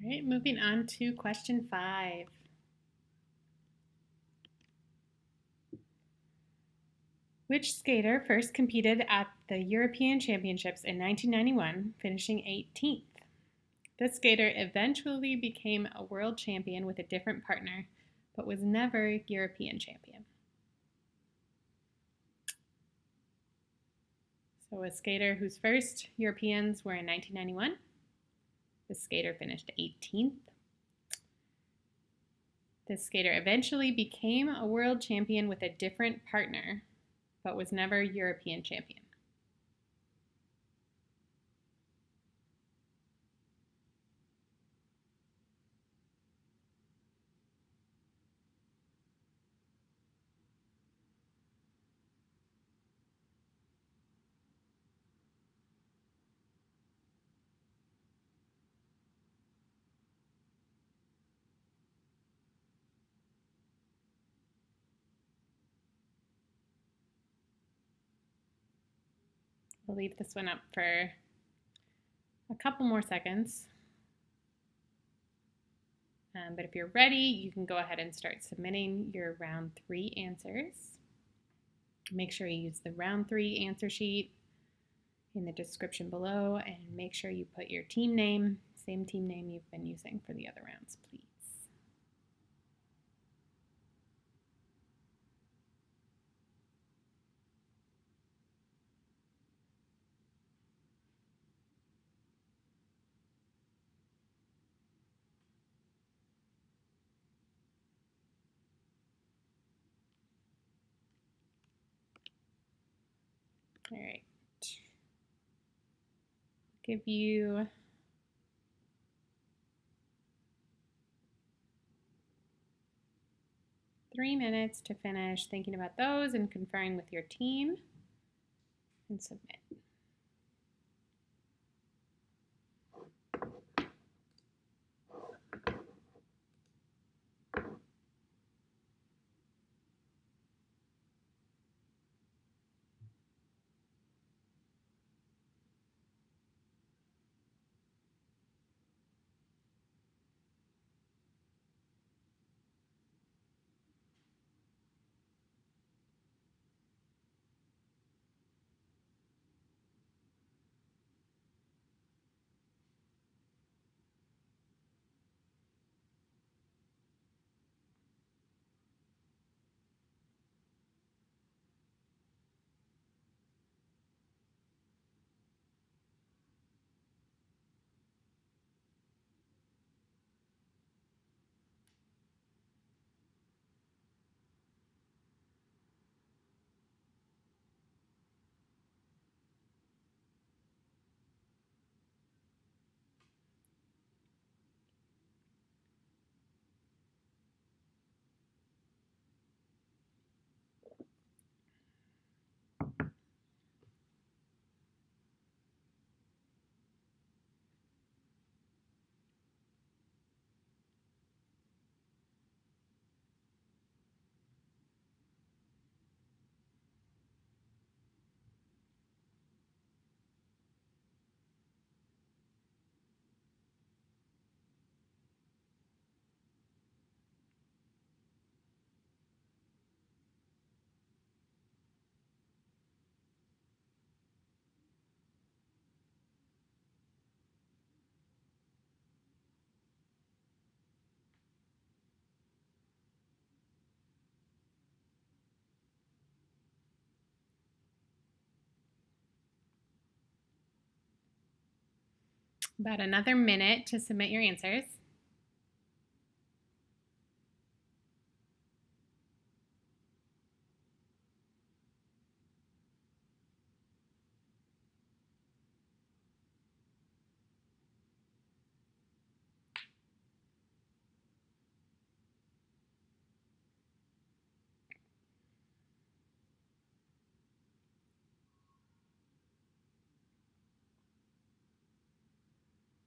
All right, moving on to question 5. Which skater first competed at the European Championships in 1991, finishing 18th? This skater eventually became a world champion with a different partner, but was never European champion. So a skater whose first Europeans were in 1991. This skater finished 18th. This skater eventually became a world champion with a different partner, but was never European champion. We'll leave this one up for a couple more seconds. But if you're ready, you can go ahead and start submitting your round 3 answers. Make sure you use the round 3 answer sheet in the description below, and make sure you put your team name, same team name you've been using for the other rounds, please. All right. Give you 3 minutes to finish thinking about those and conferring with your team, and submit. About another minute to submit your answers.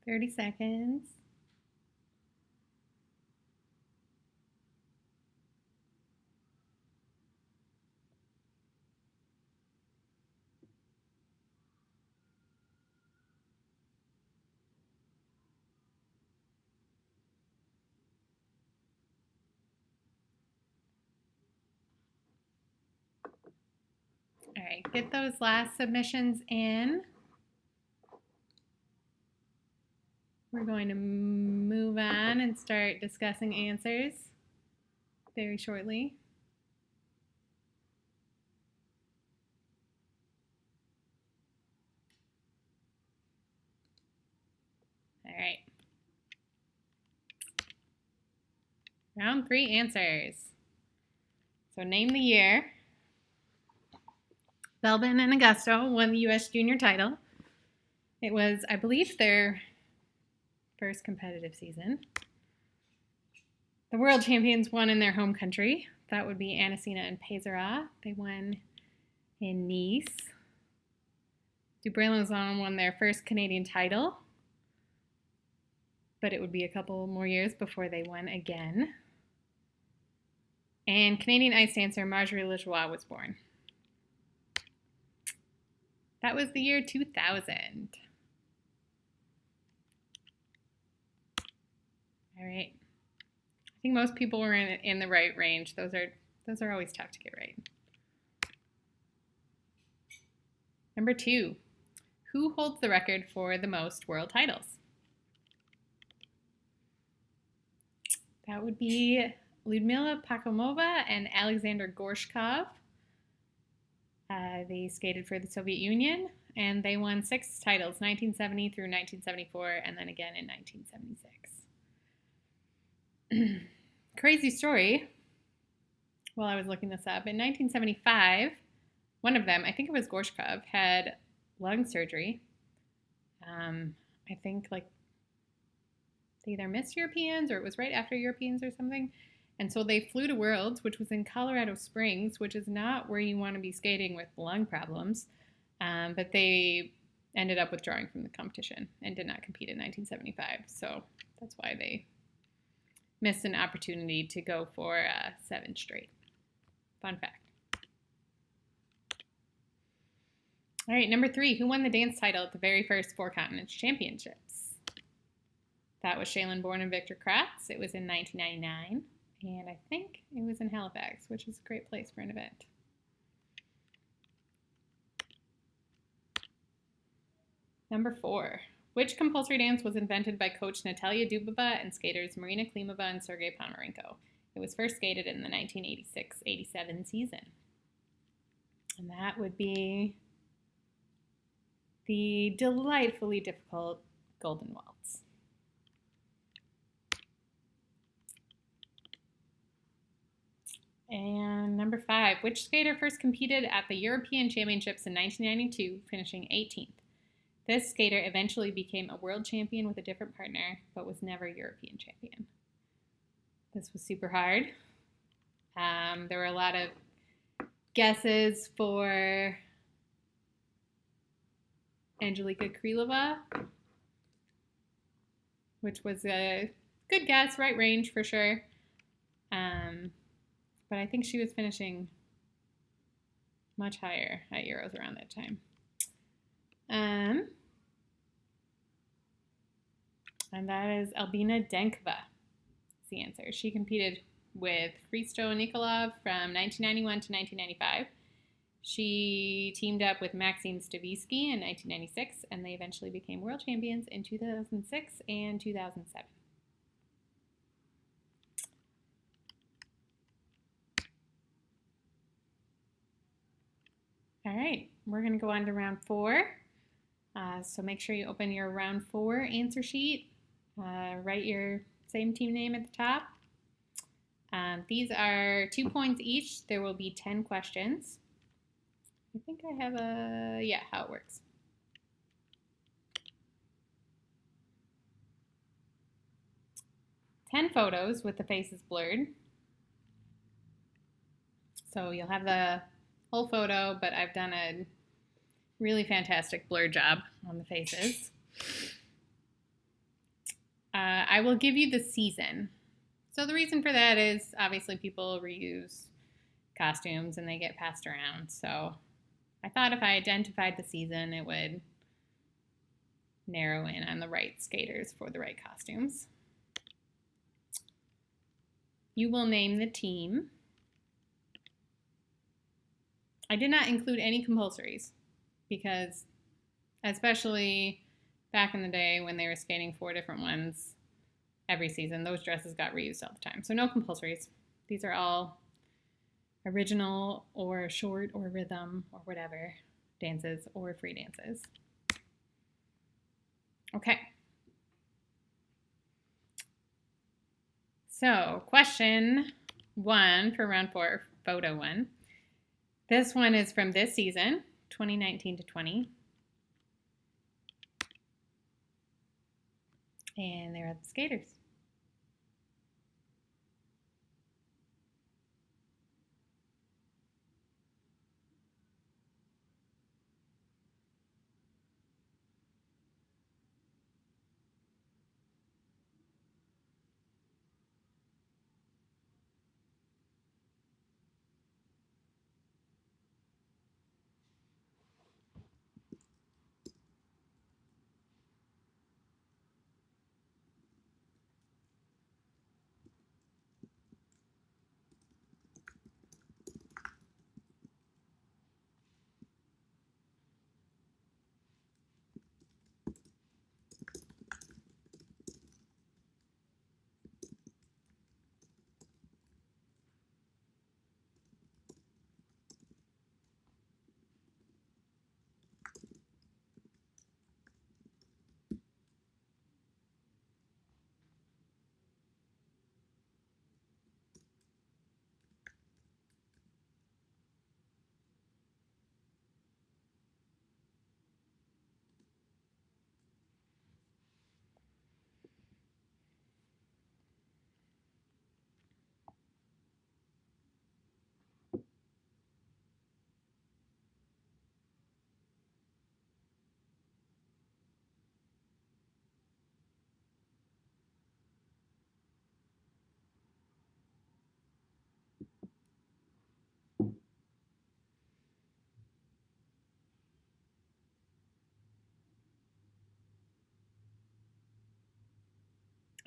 Thirty seconds. All right, get those last submissions in. We're going to move on and start discussing answers very shortly. All right. Round 3 answers. So name the year. Belbin and Augusto won the U.S. Junior title. It was, I believe, their first competitive season. The world champions won in their home country. That would be Anacina and Pézera. They won in Nice. Dubreuil-Lauzon won their first Canadian title, but it would be a couple more years before they won again. And Canadian ice dancer Marjorie Lajoie was born. That was the year 2000. All right. I think most people were in the right range. Those are always tough to get right. Number 2. Who holds the record for the most world titles? That would be Lyudmila Pakhomova and Alexander Gorshkov. They skated for the Soviet Union, and they won 6 titles, 1970 through 1974, and then again in 1976. Crazy story. While I was looking this up, in 1975, one of them, I think it was Gorshkov, had lung surgery. I think like they either missed Europeans or it was right after Europeans or something. And so they flew to Worlds, which was in Colorado Springs, which is not where you want to be skating with lung problems. But they ended up withdrawing from the competition and did not compete in 1975. So that's why they missed an opportunity to go for 7 straight. Fun fact. All right, number 3. Who won the dance title at the very first Four Continents Championships? That was Shailin Bourne and Victor Kratz. It was in 1999. And I think it was in Halifax, which is a great place for an event. Number 4. Which compulsory dance was invented by coach Natalia Dubova and skaters Marina Klimova and Sergei Ponomarenko? It was first skated in the 1986-87 season. And that would be the delightfully difficult Golden Waltz. And number 5, which skater first competed at the European Championships in 1992, finishing 18th? This skater eventually became a world champion with a different partner, but was never European champion. This was super hard. There were a lot of guesses for Angelika Krylova, which was a good guess, right range for sure. But I think she was finishing much higher at Euros around that time. And that is Albina Denkova. That's the answer. She competed with Hristo Nikolov from 1991 to 1995. She teamed up with Maxime Stavisky in 1996, and they eventually became world champions in 2006 and 2007. All right, we're going to go on to round 4. So make sure you open your round 4 answer sheet. Write your same team name at the top. These are 2 points each. There will be 10 questions. I think I have how it works. Ten photos with the faces blurred. So you'll have the whole photo, but I've done a really fantastic blur job on the faces. I will give you the season. So the reason for that is obviously people reuse costumes and they get passed around. So I thought if I identified the season, it would narrow in on the right skaters for the right costumes. You will name the team. I did not include any compulsories because especially back in the day when they were skating 4 different ones every season, those dresses got reused all the time. So no compulsories. These are all original or short or rhythm or whatever dances or free dances. Okay. So question 1 for round 4, photo 1. This one is from this season, 2019 to 20. And there are the skaters.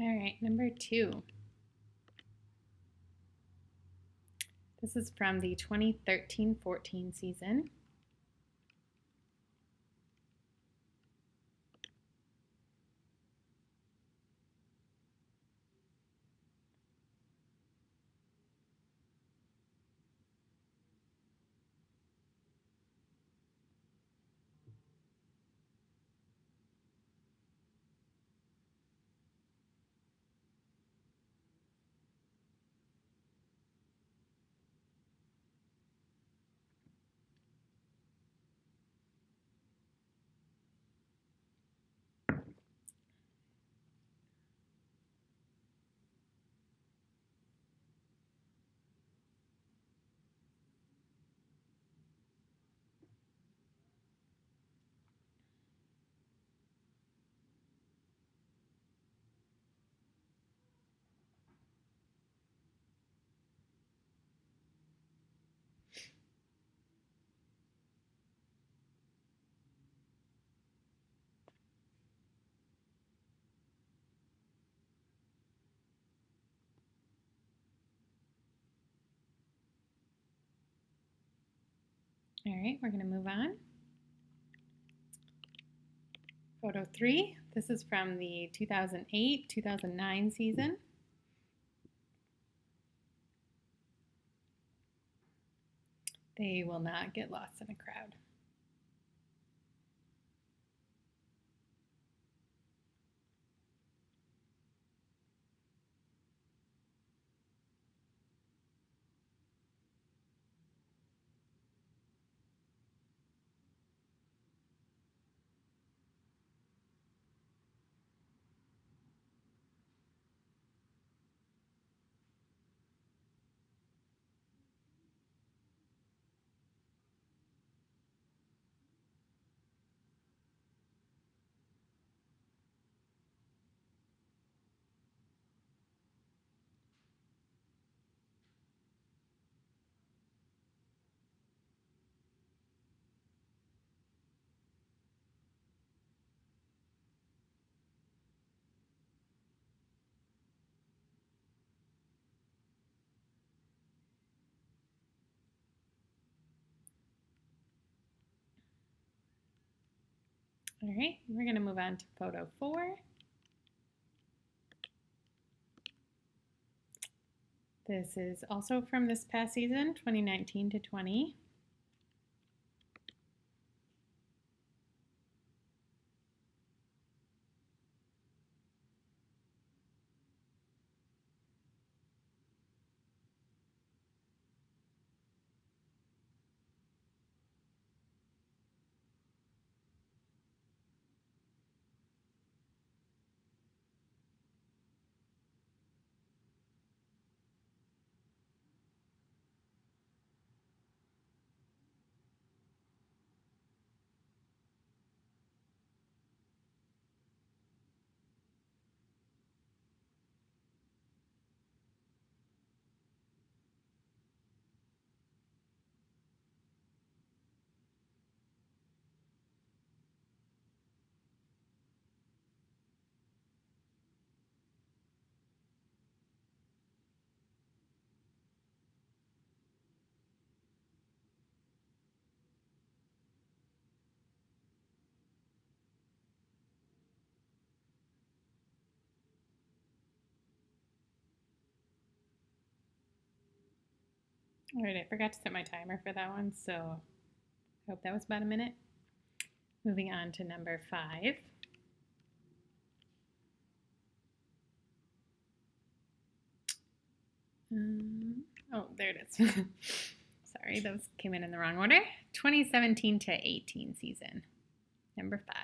All right, number 2. This is from the 2013-14 season. All right, we're going to move on. Photo 3. This is from the 2008-2009 season. They will not get lost in a crowd. All right, we're going to move on to photo 4. This is also from this past season, 2019-20. All right, I forgot to set my timer for that one, so I hope that was about a minute. Moving on to number 5. Oh, there it is. Sorry, those came in the wrong order. 2017-18 season, number 5.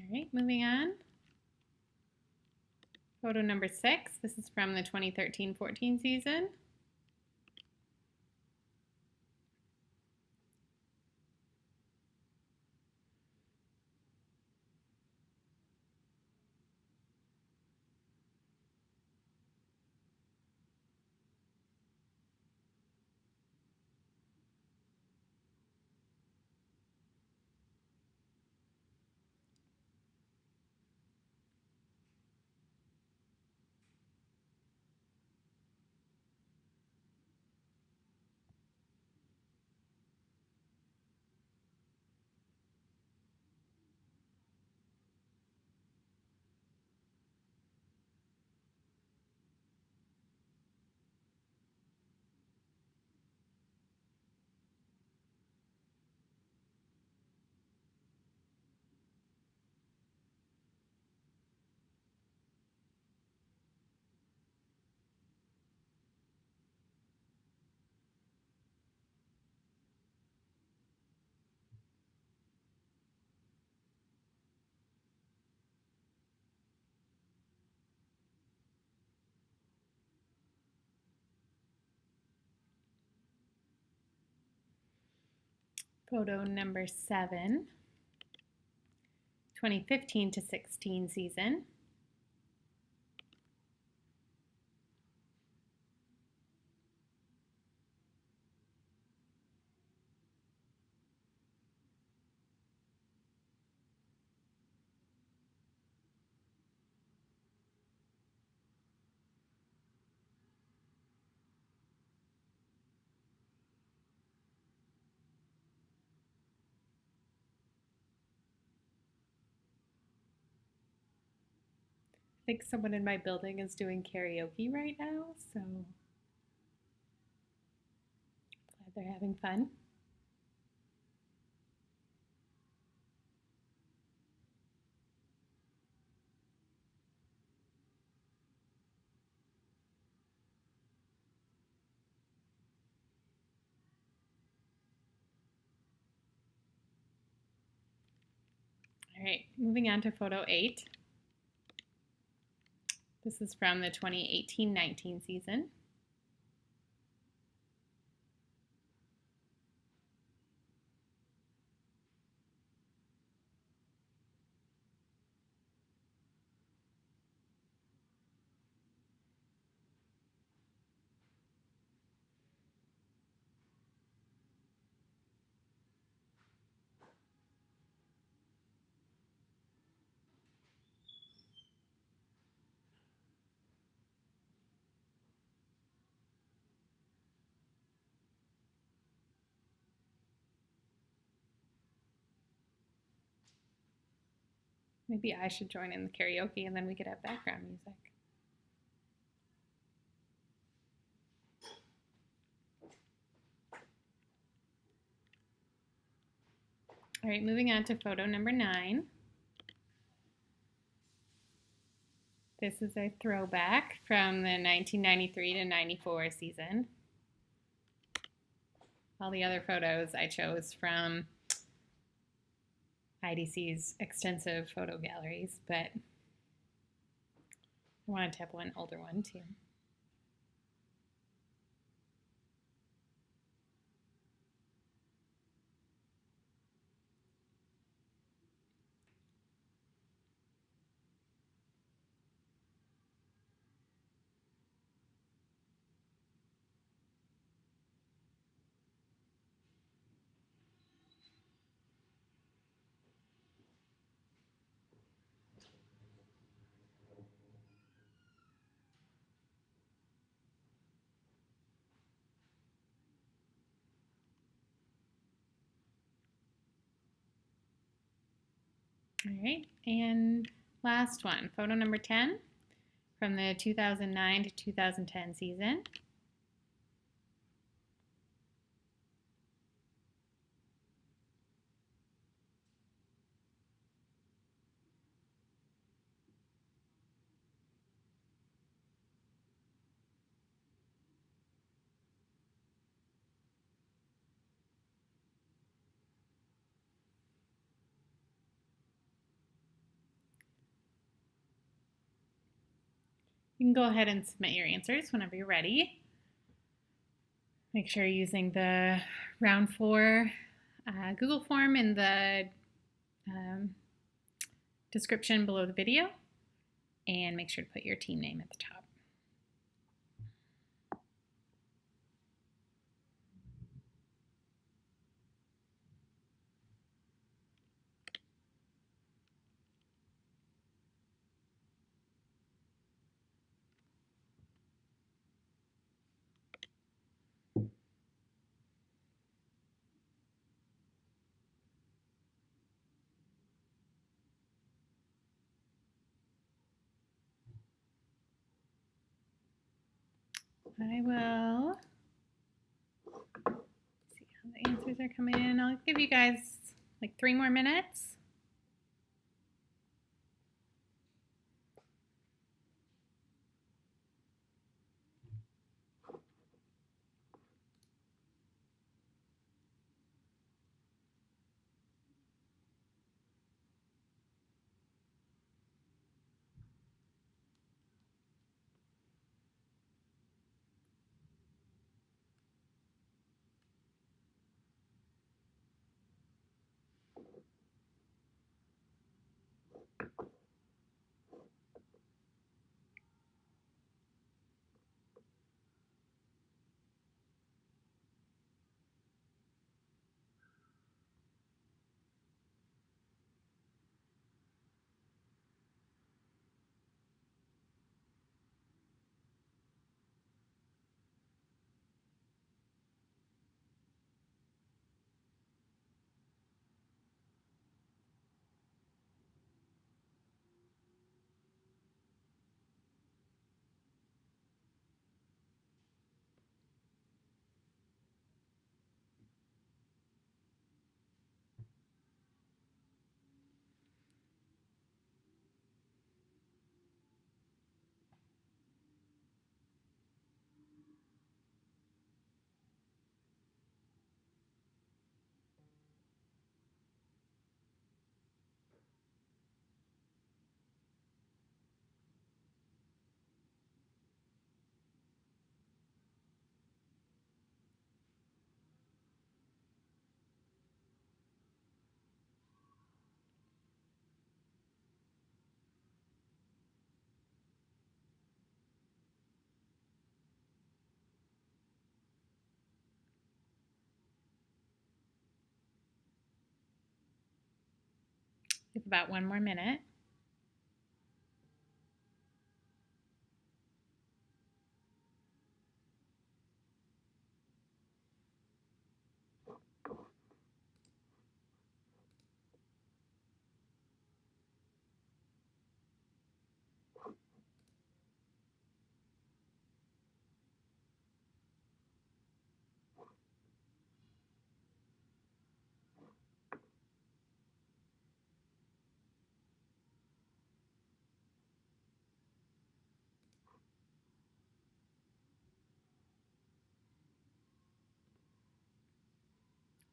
All right, moving on. Photo number 6. This is from the 2013-14 season. Photo number 7, 2015-16 season. I think someone in my building is doing karaoke right now, so glad they're having fun. All right, moving on to photo 8. This is from the 2018-19 season. Maybe I should join in the karaoke and then we could have background music. All right, moving on to photo number 9. This is a throwback from the 1993 to 94 season. All the other photos I chose from IDC's extensive photo galleries, but I wanted to have one older one too. All right, and last one, photo number 10 from the 2009 to 2010 season. You can go ahead and submit your answers whenever you're ready. Make sure you're using the round 4 Google form in the description below the video, and make sure to put your team name at the top. I will see how the answers are coming in. I'll give you guys like 3 more minutes. We have about 1 more minute.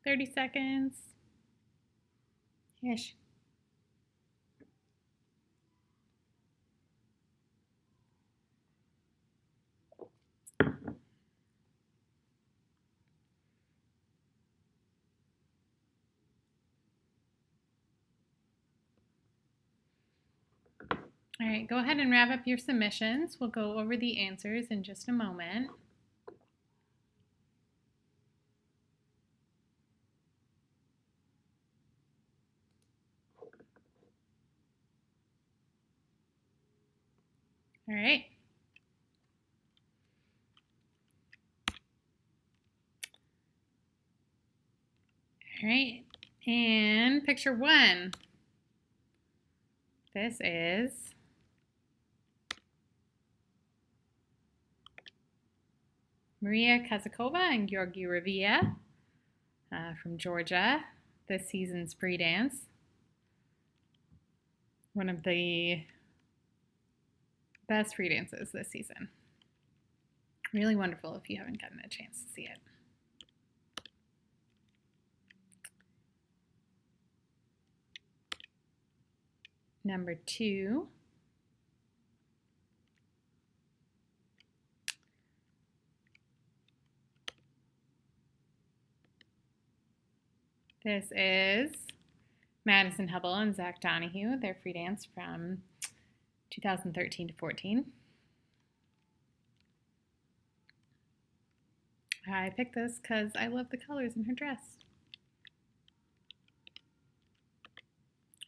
Thirty seconds. Ish. All right, go ahead and wrap up your submissions. We'll go over the answers in just a moment. All right. All right, and picture 1. This is Maria Kazakova and Georgi Revia from Georgia, this season's free dance. One of the best free dances this season. Really wonderful if you haven't gotten a chance to see it. Number 2 This is Madison Hubble and Zach Donahue, their free dance from 2013 to 14. I picked this because I love the colors in her dress.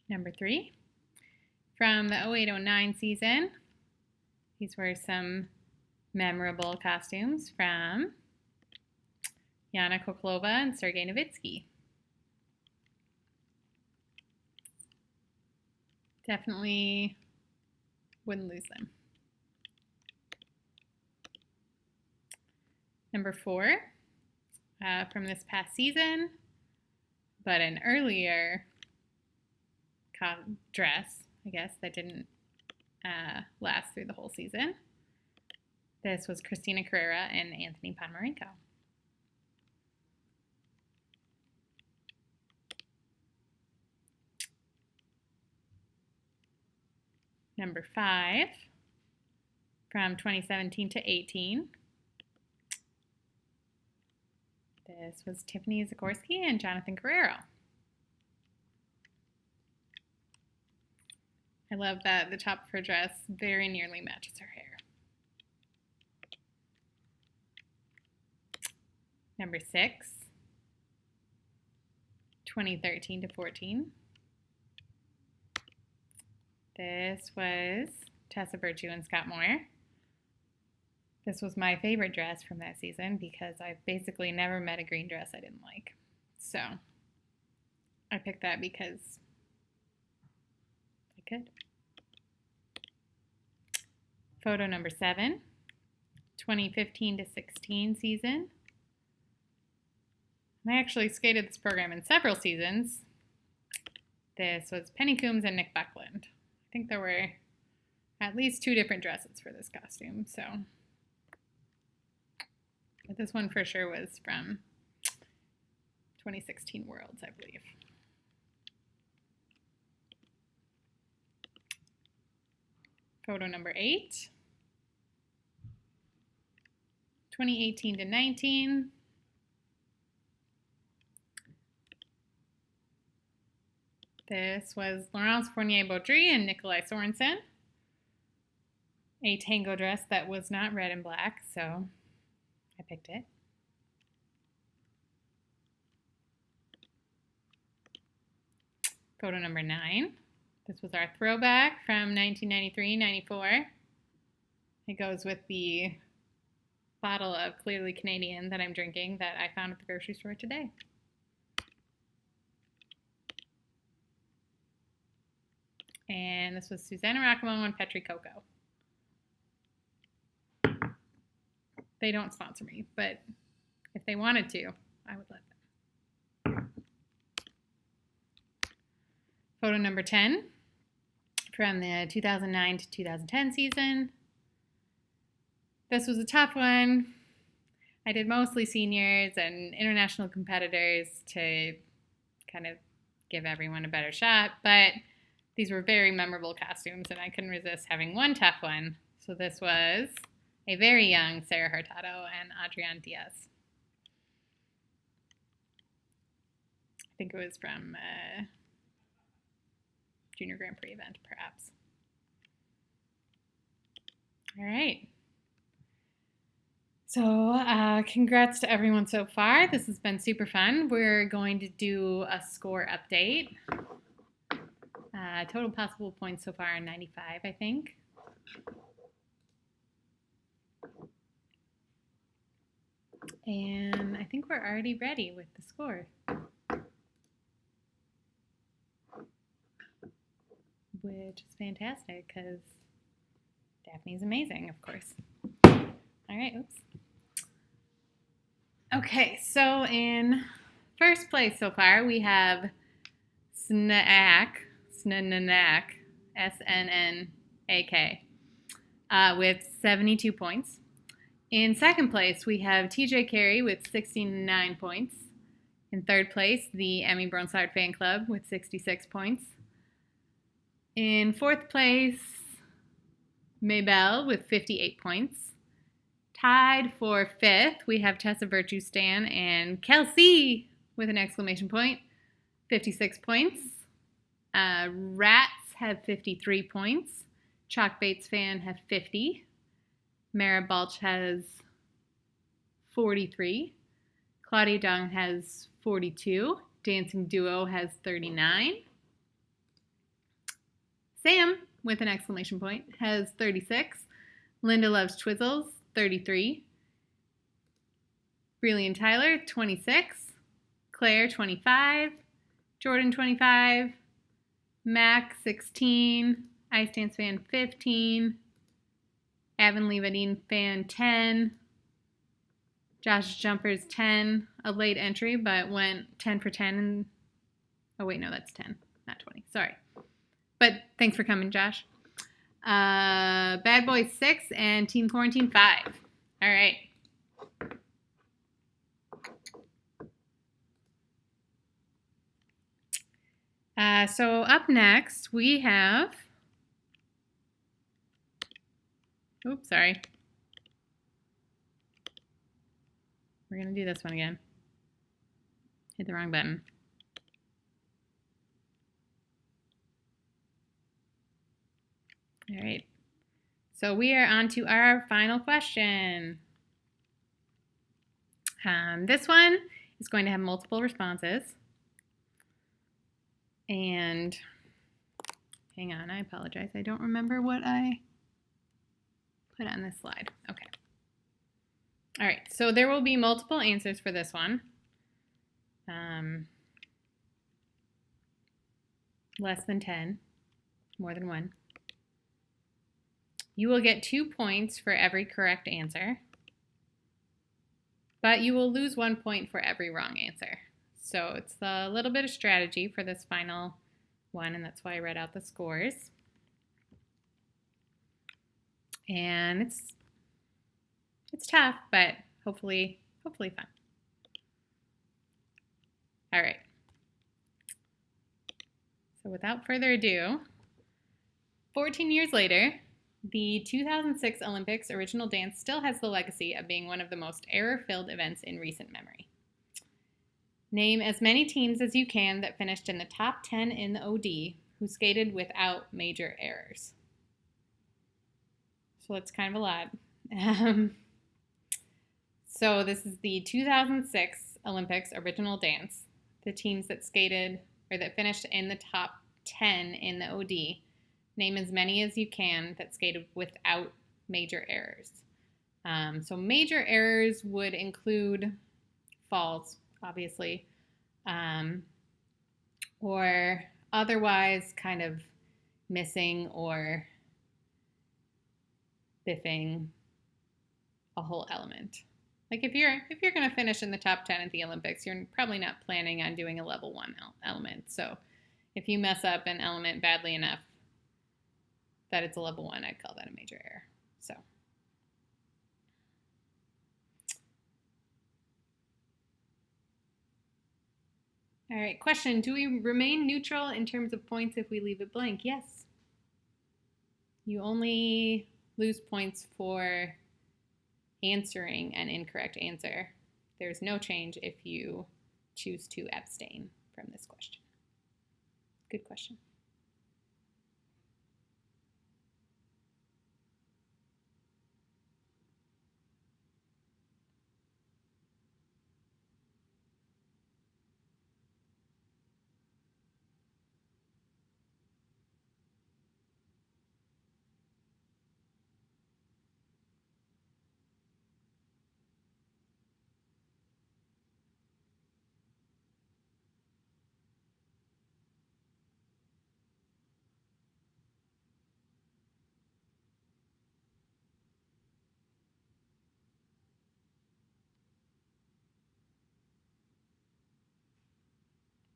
Number 3, from the 08-09 season, these were some memorable costumes from Yana Koklova and Sergei Nowitzki. Definitely wouldn't lose them. Number 4, from this past season, but an earlier dress, I guess, that didn't last through the whole season. This was Christina Carrera and Anthony Ponomarenko. Number 5, from 2017 to 18. This was Tiffany Zagorsky and Jonathan Guerrero. I love that the top of her dress very nearly matches her hair. Number 6, 2013 to 14. This was Tessa Virtue and Scott Moore. This was my favorite dress from that season because I've basically never met a green dress I didn't like. So I picked that because I could. Photo number 7, 2015 to 16 season. And I actually skated this program in several seasons. This was Penny Coombs and Nick Buckland. I think there were at least 2 different dresses for this costume, so. But this one for sure was from 2016 Worlds, I believe. Photo number 8, 2018 to 19. This was Laurence Fournier-Baudry and Nikolai Sorensen. A tango dress that was not red and black, so I picked it. Photo number 9. This was our throwback from 1993-94. It goes with the bottle of Clearly Canadian that I'm drinking that I found at the grocery store today. And this was Susanna Racamo and Petri Coco. They don't sponsor me, but if they wanted to, I would let them. Photo number 10, from the 2009 to 2010 season. This was a tough one. I did mostly seniors and international competitors to kind of give everyone a better shot, but these were very memorable costumes, and I couldn't resist having one tough one. So this was a very young Sarah Hurtado and Adrienne Diaz. I think it was from a Junior Grand Prix event, perhaps. All right. So congrats to everyone so far. This has been super fun. We're going to do a score update. Total possible points so far are 95, I think. And I think we're already ready with the score. Which is fantastic because Daphne's amazing, of course. All right, oops. Okay, so in first place so far, we have Snack, S-N-N-A-K, with 72 points. In second place, we have TJ Carey with 69 points. In third place, the Emmy Bronsard Fan Club with 66 points. In fourth place, Maybelle with 58 points. Tied for fifth, we have Tessa Virtue Stan and Kelsey with an exclamation point 56 points. Rats have 53 points. Chalk Bates fan have 50. Mara Balch has 43. Claudia Dong has 42. Dancing Duo has 39. Sam, with an exclamation point, has 36. Linda Loves Twizzles, 33. Breely and Tyler, 26. Claire, 25. Jordan, 25. Mac, 16. Ice Dance fan, 15. Avonlea Vadine fan, 10. Josh Jumpers, 10. A late entry, but went 10 for 10. And, oh, wait, no, that's 10, not 20. Sorry. But thanks for coming, Josh. Bad Boys 6 and Team Quarantine 5. All right. So up next, we have... Oops, sorry. We're going to do this one again. Hit the wrong button. All right. So we are on to our final question. This one is going to have multiple responses. And hang on, I apologize. I don't remember what I put on this slide. Okay. All right, so there will be multiple answers for this one. Less than 10, more than one. You will get 2 points for every correct answer, but you will lose 1 point for every wrong answer. So it's a little bit of strategy for this final one, and that's why I read out the scores. And it's tough, but hopefully fun. All right. So without further ado, 14 years later, the 2006 Olympics original dance still has the legacy of being one of the most error-filled events in recent memory. Name as many teams as you can that finished in the top 10 in the OD who skated without major errors. So that's kind of a lot. So this is the 2006 Olympics original dance. The teams that skated or that finished in the top 10 in the OD. Name as many as you can that skated without major errors. So major errors would include falls, obviously, or otherwise kind of missing or biffing a whole element. Like if you're going to finish in the top 10 at the Olympics, you're probably not planning on doing a level 1 element. So if you mess up an element badly enough that it's a level 1, I'd call that a major error. So all right, question, do we remain neutral in terms of points if we leave it blank? Yes. You only lose points for answering an incorrect answer. There's no change if you choose to abstain from this question. Good question.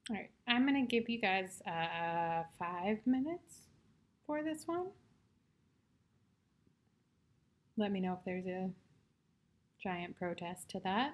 All right, I'm going to give you guys 5 minutes for this one. Let me know if there's a giant protest to that.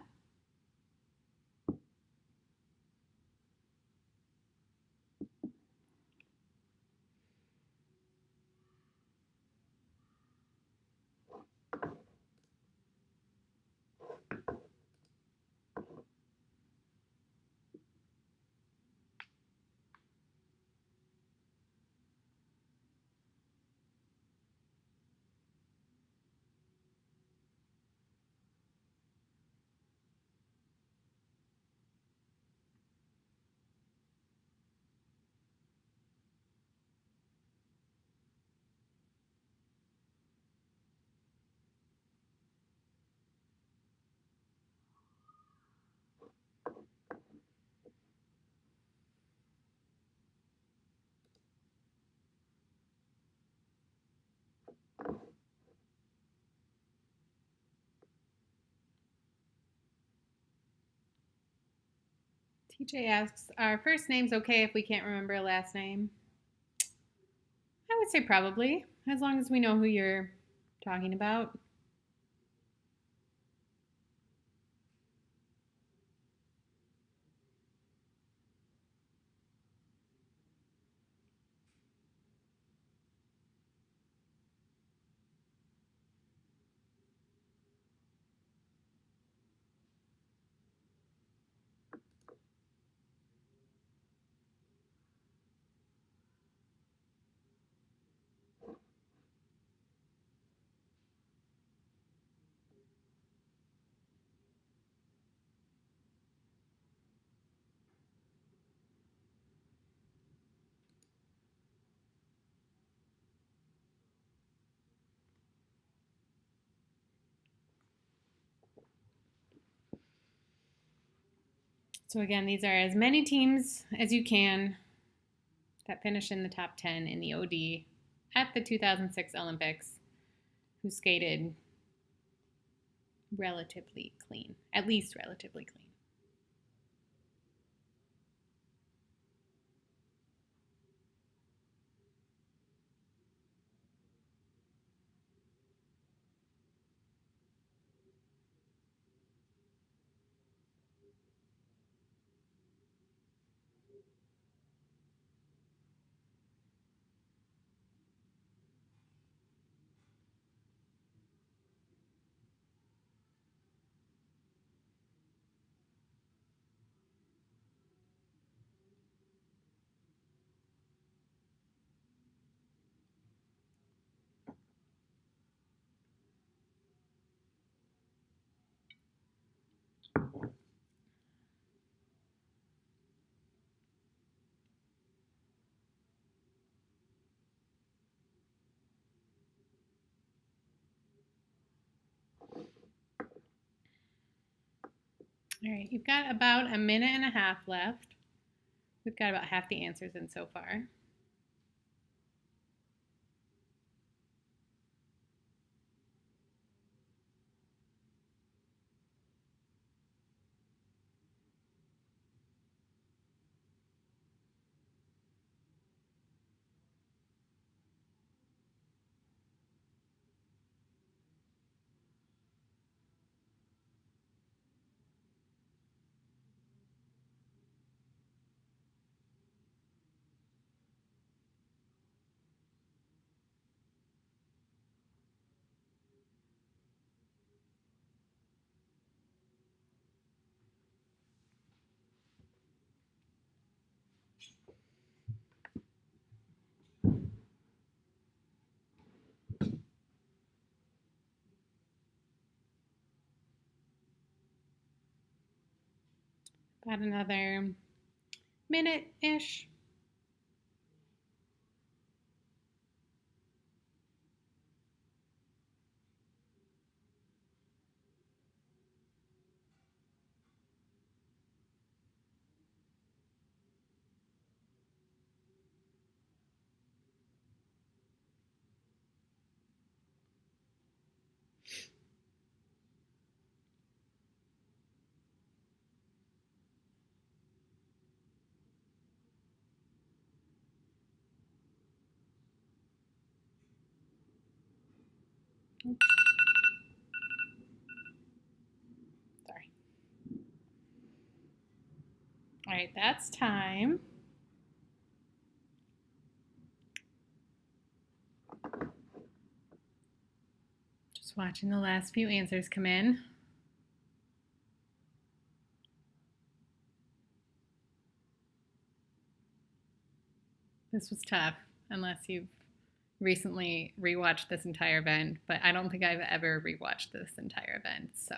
TJ asks, are first names okay if we can't remember a last name? I would say probably, as long as we know who you're talking about. So again, these are as many teams as you can that finish in the top 10 in the OD at the 2006 Olympics who skated relatively clean, at least relatively clean. All right, you've got about a minute and a half left. We've got about half the answers in so far. About another minute-ish. Sorry. All right, that's time. Just watching the last few answers come in. This was tough, unless you've recently rewatched this entire event, but I don't think I've ever rewatched this entire event, so.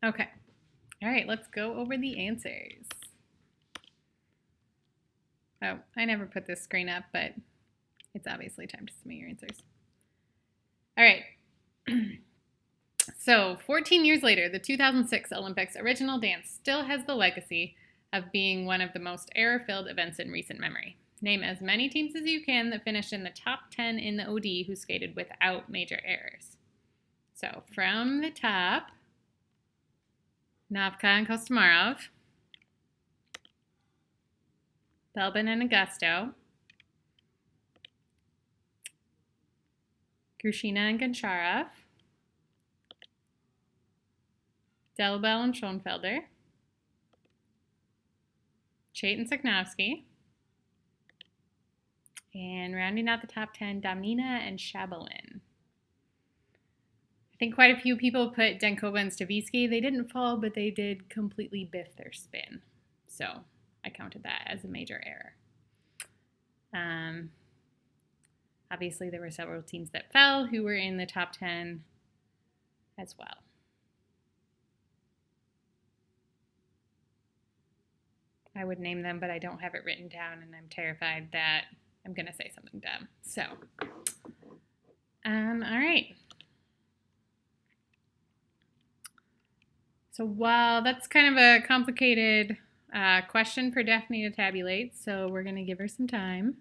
Okay. All right, let's go over the answers. Oh, I never put this screen up, but it's obviously time to submit your answers. All right. So 14 years later, the 2006 Olympics original dance still has the legacy of being one of the most error-filled events in recent memory. Name as many teams as you can that finished in the top 10 in the OD who skated without major errors. So from the top, Navka and Kostomarov, Belbin and Augusto, Grushina and Goncharov, Delbel and Schoenfelder, Chait and Siknovsky, and rounding out the top 10, Damnina and Shabalin. I think quite a few people put Denkova and Stavisky. They didn't fall, but they did completely biff their spin. So I counted that as a major error. Obviously, there were several teams that fell who were in the top 10 as well. I would name them, but I don't have it written down, and I'm terrified that I'm going to say something dumb. So, all right. So while that's kind of a complicated question for Daphne to tabulate, so we're going to give her some time.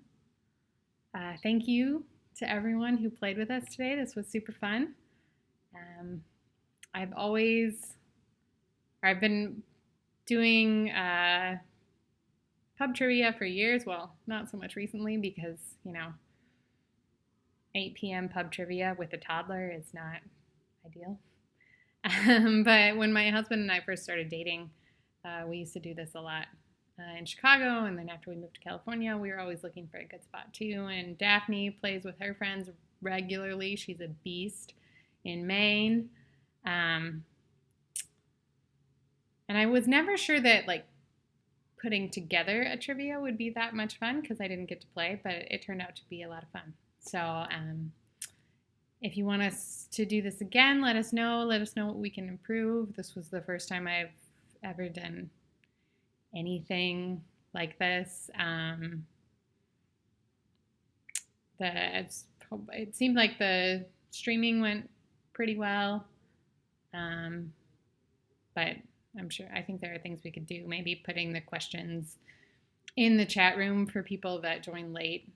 Thank you to everyone who played with us today. This was super fun. I've been doing pub trivia for years. Well, not so much recently because, 8 p.m. pub trivia with a toddler is not ideal. But when my husband and I first started dating, we used to do this a lot in Chicago, and then after we moved to California, we were always looking for a good spot too. And Daphne plays with her friends regularly. She's a beast in Maine. And I was never sure that putting together a trivia would be that much fun because I didn't get to play, but it turned out to be a lot of fun. So if you want us to do this again, let us know. Let us know what we can improve. This was the first time I've ever done anything like this. It seemed like the streaming went pretty well, but I think there are things we could do. Maybe putting the questions in the chat room for people that join late.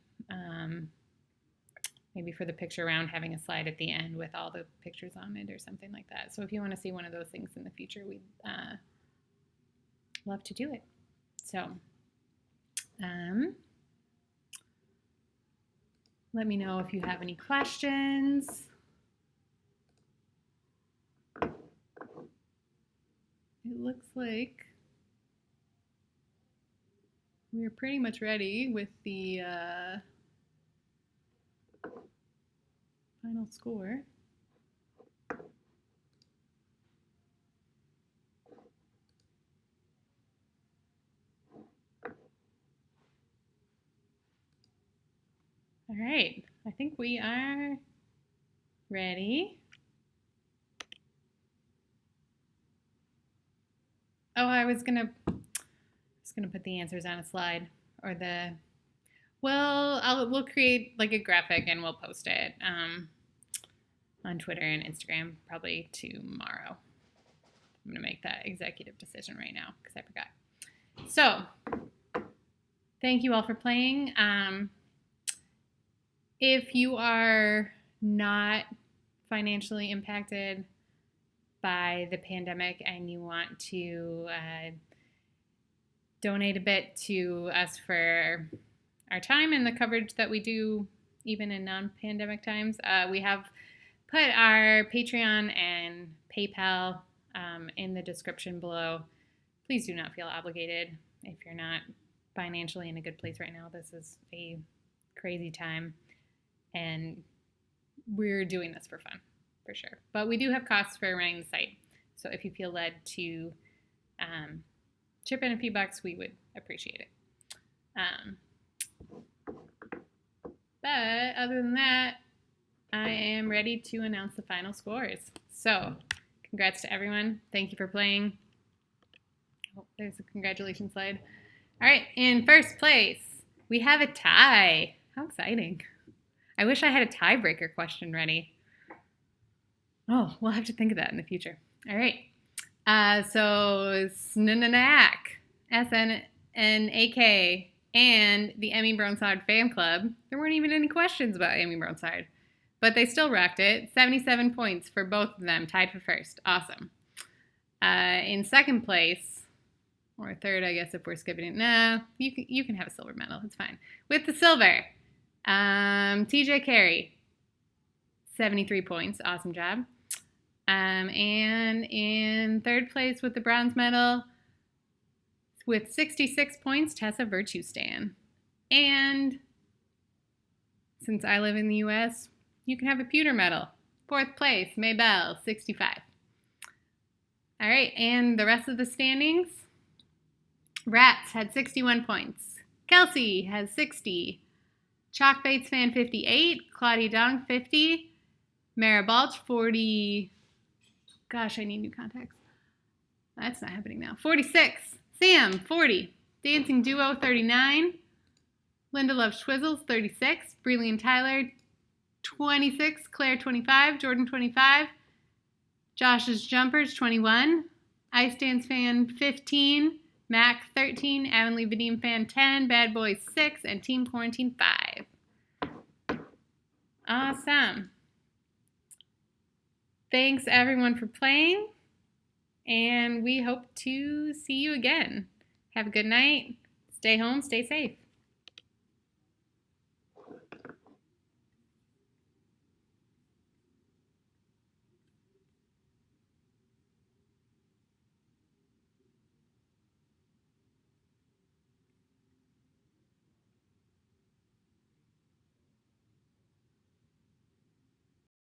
Maybe for the picture round, having a slide at the end with all the pictures on it or something like that. So if you want to see one of those things in the future, we'd love to do it. So let me know if you have any questions. It looks like we're pretty much ready with the final score. All right, I think we are ready. Oh, I was gonna put the answers on a slide, or we'll create a graphic and we'll post it on Twitter and Instagram probably tomorrow. I'm gonna make that executive decision right now because I forgot. So thank you all for playing. If you are not financially impacted by the pandemic and you want to donate a bit to us for our time and the coverage that we do even in non-pandemic times, we have put our Patreon and PayPal in the description below. Please do not feel obligated if you're not financially in a good place right now. This is a crazy time, and we're doing this for fun, for sure. But we do have costs for running the site. So if you feel led to chip in a few bucks, we would appreciate it. But other than that, I am ready to announce the final scores. So congrats to everyone. Thank you for playing. Oh, there's a congratulations slide. All right, in first place, we have a tie. How exciting. I wish I had a tiebreaker question ready. Oh, we'll have to think of that in the future. All right. So Snananak, SNNAK And the Emmy Bronsard fan club, there weren't even any questions about Emmy Bronsard, but they still rocked it. 77 points for both of them, tied for first. Awesome. In second place, or third, I guess, if we're skipping it. No, you can have a silver medal. It's fine. With the silver, TJ Carey, 73 points. Awesome job. And in third place with the bronze medal, with 66 points, Tessa Virtue Stan. And since I live in the U.S., you can have a pewter medal. Fourth place, Maybelle, 65. All right, and the rest of the standings. Rats had 61 points. Kelsey has 60. Chalk Bates Fan 58. Claudia Dong 50. Mara Balch 40. Gosh, I need new contacts. That's not happening now. 46. Sam 40. Dancing Duo 39. Linda Love Schwizzles 36. Breland Tyler 26. Claire 25. Jordan 25. Josh's Jumpers 21. Ice Dance Fan 15. Mac 13, Avonlea Vadim Fan 10, Bad Boys 6, and Team Quarantine 5. Awesome. Thanks everyone for playing, and we hope to see you again. Have a good night. Stay home, stay safe.